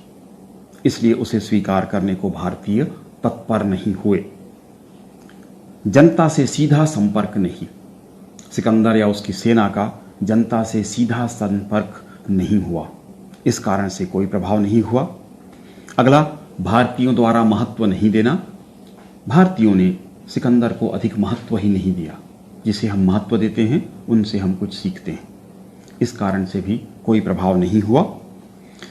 इसलिए उसे स्वीकार करने को भारतीय तत्पर नहीं हुए। जनता से सीधा संपर्क नहीं, सिकंदर या उसकी सेना का जनता से सीधा संपर्क नहीं हुआ, इस कारण से कोई प्रभाव नहीं हुआ। अगला, भारतीयों द्वारा महत्व नहीं देना। भारतीयों ने सिकंदर को अधिक महत्व ही नहीं दिया। जिसे हम महत्व देते हैं उनसे हम कुछ सीखते हैं, इस कारण से भी कोई प्रभाव नहीं हुआ।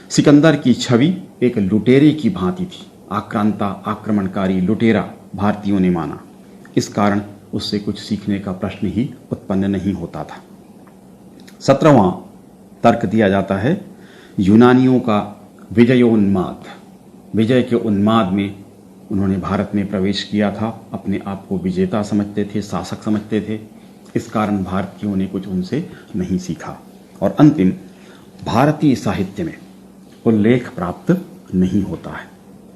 सिकंदर की छवि एक लुटेरे की भांति थी, आक्रांता आक्रमणकारी लुटेरा भारतीयों ने माना, इस कारण उससे कुछ सीखने का प्रश्न ही उत्पन्न नहीं होता था। 17वां तर्क दिया जाता है यूनानियों का विजयोन्माद। विजय के उन्माद में उन्होंने भारत में प्रवेश किया था, अपने आप को विजेता समझते थे, शासक समझते थे, इस कारण भारतीयों ने कुछ उनसे नहीं सीखा। और अंतिम, भारतीय साहित्य में उल्लेख प्राप्त नहीं होता है।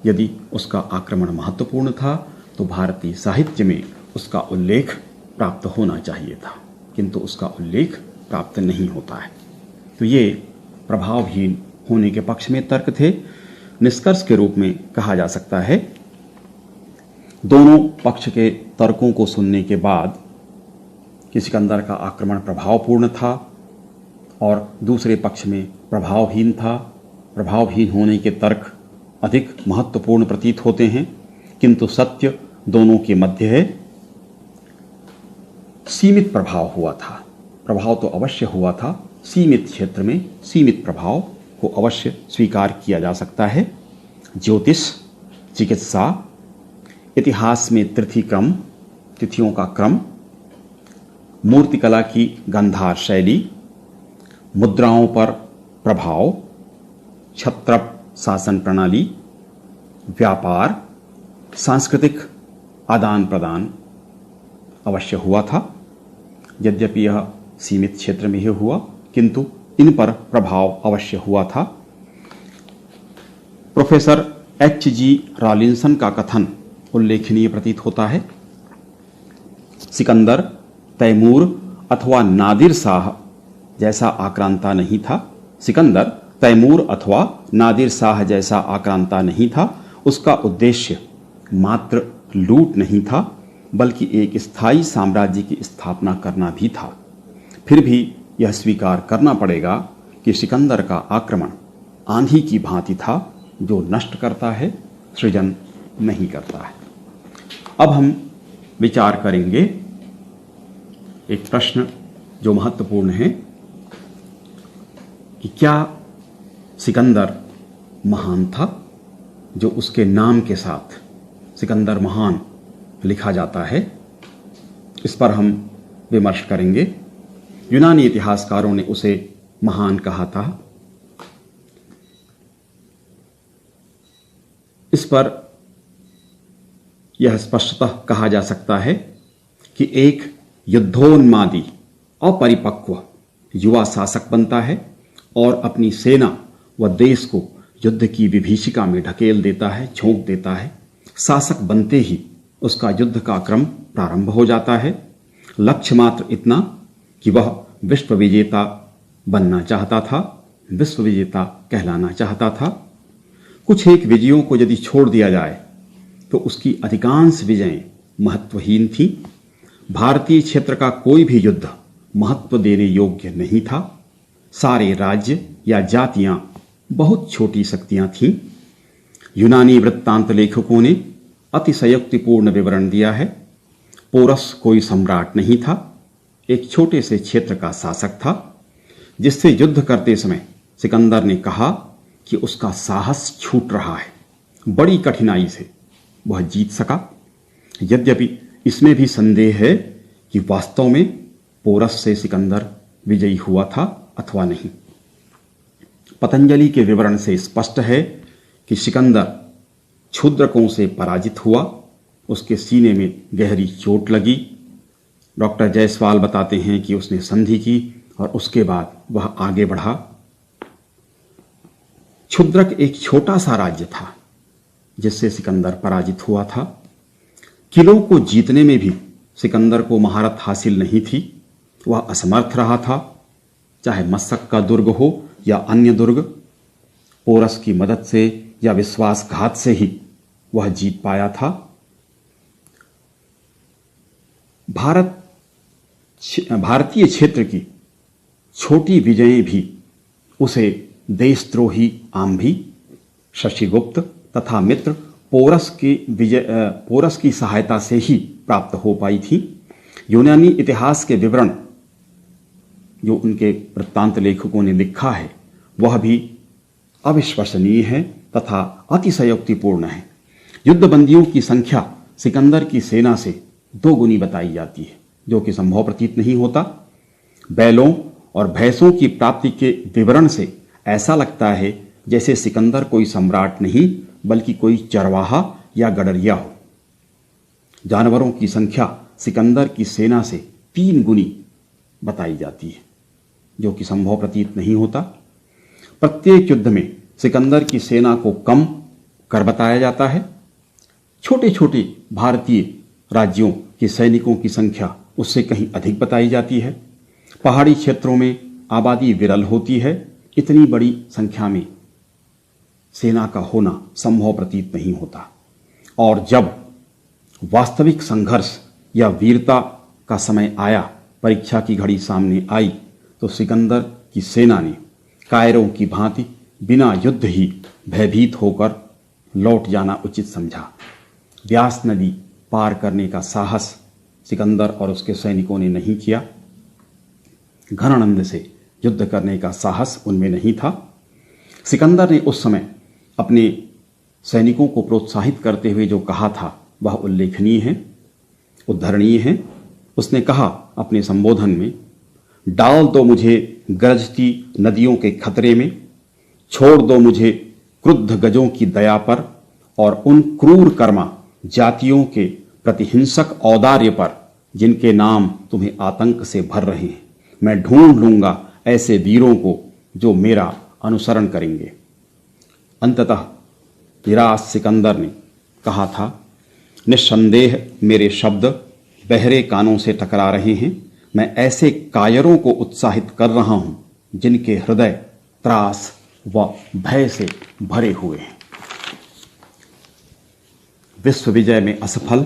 यदि उसका आक्रमण महत्वपूर्ण था तो भारतीय साहित्य में उसका उल्लेख प्राप्त होना चाहिए था, किंतु उसका उल्लेख प्राप्त नहीं होता है। तो ये प्रभावहीन होने के पक्ष में तर्क थे। निष्कर्ष के रूप में कहा जा सकता है, दोनों पक्ष के तर्कों को सुनने के बाद कि सिकंदर का आक्रमण प्रभावपूर्ण था और दूसरे पक्ष में प्रभावहीन था। प्रभावहीन होने के तर्क अधिक महत्वपूर्ण प्रतीत होते हैं, किंतु सत्य दोनों के मध्य है। सीमित प्रभाव हुआ था, प्रभाव तो अवश्य हुआ था, सीमित क्षेत्र में सीमित प्रभाव को अवश्य स्वीकार किया जा सकता है। ज्योतिष, चिकित्सा, इतिहास में तिथियों का क्रम, मूर्तिकला की गांधार शैली, मुद्राओं पर प्रभाव, क्षत्रप शासन प्रणाली, व्यापार, सांस्कृतिक आदान प्रदान अवश्य हुआ था। यद्यपि यह सीमित क्षेत्र में ही हुआ, किंतु इन पर प्रभाव अवश्य हुआ था। Professor H.G. रॉलिंसन का कथन उल्लेखनीय प्रतीत होता है। सिकंदर तैमूर अथवा नादिर शाह जैसा आक्रांता नहीं था। सिकंदर तैमूर अथवा नादिर शाह जैसा आक्रांता नहीं था। उसका उद्देश्य मात्र लूट नहीं था, बल्कि एक स्थायी साम्राज्य की स्थापना करना भी था। फिर भी यह स्वीकार करना पड़ेगा कि सिकंदर का आक्रमण आंधी की भांति था, जो नष्ट करता है, सृजन नहीं करता है। अब हम विचार करेंगे एक प्रश्न जो महत्वपूर्ण है कि क्या सिकंदर महान था, जो उसके नाम के साथ सिकंदर महान लिखा जाता है। इस पर हम विमर्श करेंगे। यूनानी इतिहासकारों ने उसे महान कहा था। इस पर यह स्पष्टतः कहा जा सकता है कि एक युद्धोन्मादी अपरिपक्व युवा शासक बनता है और अपनी सेना व देश को युद्ध की विभीषिका में ढकेल देता है, झोंक देता है। शासक बनते ही उसका युद्ध का क्रम प्रारंभ हो जाता है। लक्ष्य मात्र इतना कि वह विश्व विजेता बनना चाहता था, विश्व विजेता कहलाना चाहता था। कुछ एक विजयों को यदि छोड़ दिया जाए तो उसकी अधिकांश विजयें महत्वहीन थीं। भारतीय क्षेत्र का कोई भी युद्ध महत्व देने योग्य नहीं था। सारे राज्य या जातियां बहुत छोटी शक्तियां थीं। यूनानी वृत्तांत लेखकों ने अतिशयोक्तिपूर्ण विवरण दिया है। पोरस कोई सम्राट नहीं था, एक छोटे से क्षेत्र का शासक था, जिससे युद्ध करते समय सिकंदर ने कहा कि उसका साहस छूट रहा है। बड़ी कठिनाई से वह जीत सका। यद्यपि इसमें भी संदेह है कि वास्तव में पोरस से सिकंदर विजयी हुआ था अथवा नहीं। पतंजलि के विवरण से स्पष्ट है कि सिकंदर क्षुद्रकों से पराजित हुआ, उसके सीने में गहरी चोट लगी। डॉक्टर जायसवाल बताते हैं कि उसने संधि की और उसके बाद वह आगे बढ़ा। क्षुद्रक एक छोटा सा राज्य था जिससे सिकंदर पराजित हुआ था। किलों को जीतने में भी सिकंदर को महारत हासिल नहीं थी, वह असमर्थ रहा था। चाहे मशक का दुर्ग हो या अन्य दुर्ग, पोरस की मदद से या विश्वासघात से ही वह जीत पाया था। भारतीय क्षेत्र की छोटी विजयें भी उसे देशद्रोही आम्भी, शशिगुप्त तथा मित्र पोरस की सहायता से ही प्राप्त हो पाई थी। यूनानी इतिहास के विवरण जो उनके वृत्तांत लेखकों ने लिखा है वह भी अविश्वसनीय है तथा अतिशयोक्तिपूर्ण है। युद्धबंदियों की संख्या सिकंदर की सेना से 2 गुनी बताई जाती है, जो कि संभव प्रतीत नहीं होता। बैलों और भैंसों की प्राप्ति के विवरण से ऐसा लगता है जैसे सिकंदर कोई सम्राट नहीं बल्कि कोई चरवाहा या गडरिया हो। जानवरों की संख्या सिकंदर की सेना से 3 गुनी बताई जाती है, जो कि संभव प्रतीत नहीं होता। प्रत्येक युद्ध में सिकंदर की सेना को कम कर बताया जाता है। छोटे छोटे भारतीय राज्यों के सैनिकों की संख्या उससे कहीं अधिक बताई जाती है। पहाड़ी क्षेत्रों में आबादी विरल होती है, इतनी बड़ी संख्या में सेना का होना संभव प्रतीत नहीं होता। और जब वास्तविक संघर्ष या वीरता का समय आया, परीक्षा की घड़ी सामने आई, तो सिकंदर की सेना ने कायरों की भांति बिना युद्ध ही भयभीत होकर लौट जाना उचित समझा। व्यास नदी पार करने का साहस सिकंदर और उसके सैनिकों ने नहीं किया। घनानंद से युद्ध करने का साहस उनमें नहीं था। सिकंदर ने उस समय अपने सैनिकों को प्रोत्साहित करते हुए जो कहा था वह उल्लेखनीय है, उद्धरणीय है। उसने कहा अपने संबोधन में, डाल दो मुझे गरजती नदियों के खतरे में, छोड़ दो मुझे क्रुद्ध गजों की दया पर और उन क्रूर कर्मा जातियों के प्रतिहिंसक औदार्य पर जिनके नाम तुम्हें आतंक से भर रहे हैं। मैं ढूंढ लूंगा ऐसे वीरों को जो मेरा अनुसरण करेंगे। अंततः निराश सिकंदर ने कहा था, निस्संदेह मेरे शब्द बहरे कानों से टकरा रहे हैं। मैं ऐसे कायरों को उत्साहित कर रहा हूं जिनके हृदय त्रास व भय से भरे हुए हैं। विश्व विजय में असफल,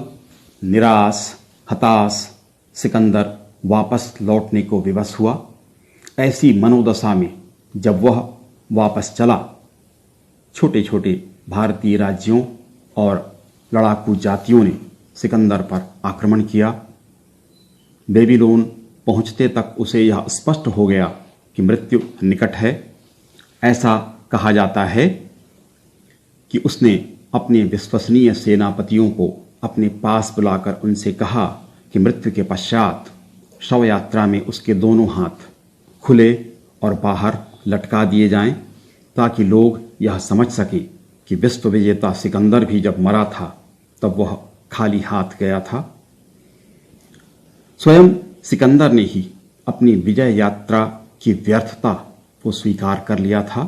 निराश, हताश सिकंदर वापस लौटने को विवश हुआ। ऐसी मनोदशा में जब वह वापस चला, छोटे छोटे भारतीय राज्यों और लड़ाकू जातियों ने सिकंदर पर आक्रमण किया। बेबीलोन पहुंचते तक उसे यह स्पष्ट हो गया कि मृत्यु निकट है। ऐसा कहा जाता है कि उसने अपने विश्वसनीय सेनापतियों को अपने पास बुलाकर उनसे कहा कि मृत्यु के पश्चात शव यात्रा में उसके दोनों हाथ खुले और बाहर लटका दिए जाएं, ताकि लोग यह समझ सकें कि विश्व विजेता सिकंदर भी जब मरा था तब वह खाली हाथ गया था। स्वयं सिकंदर ने ही अपनी विजय यात्रा की व्यर्थता को स्वीकार कर लिया था।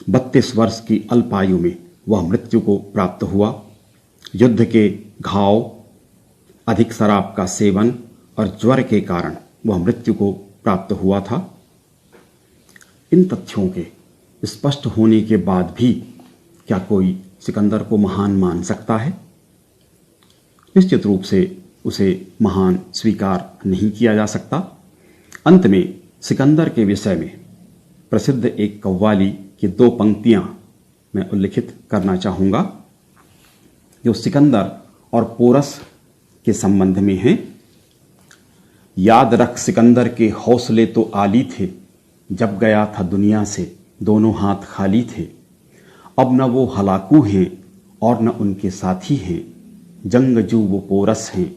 32 वर्ष की अल्पायु में वह मृत्यु को प्राप्त हुआ। युद्ध के घाव, अधिक शराब का सेवन और ज्वर के कारण वह मृत्यु को प्राप्त हुआ था। इन तथ्यों के स्पष्ट होने के बाद भी क्या कोई सिकंदर को महान मान सकता है? निश्चित रूप से उसे महान स्वीकार नहीं किया जा सकता। अंत में सिकंदर के विषय में प्रसिद्ध एक कव्वाली की 2 पंक्तियां मैं उल्लिखित करना चाहूँगा, जो सिकंदर और पोरस के संबंध में हैं। याद रख सिकंदर के हौसले तो आली थे, जब गया था दुनिया से दोनों हाथ खाली थे। अब न वो हलाकू हैं और न उनके साथी हैं, जंगजू वो पोरस हैं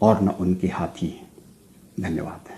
और न उनके हाथी हैं। धन्यवाद।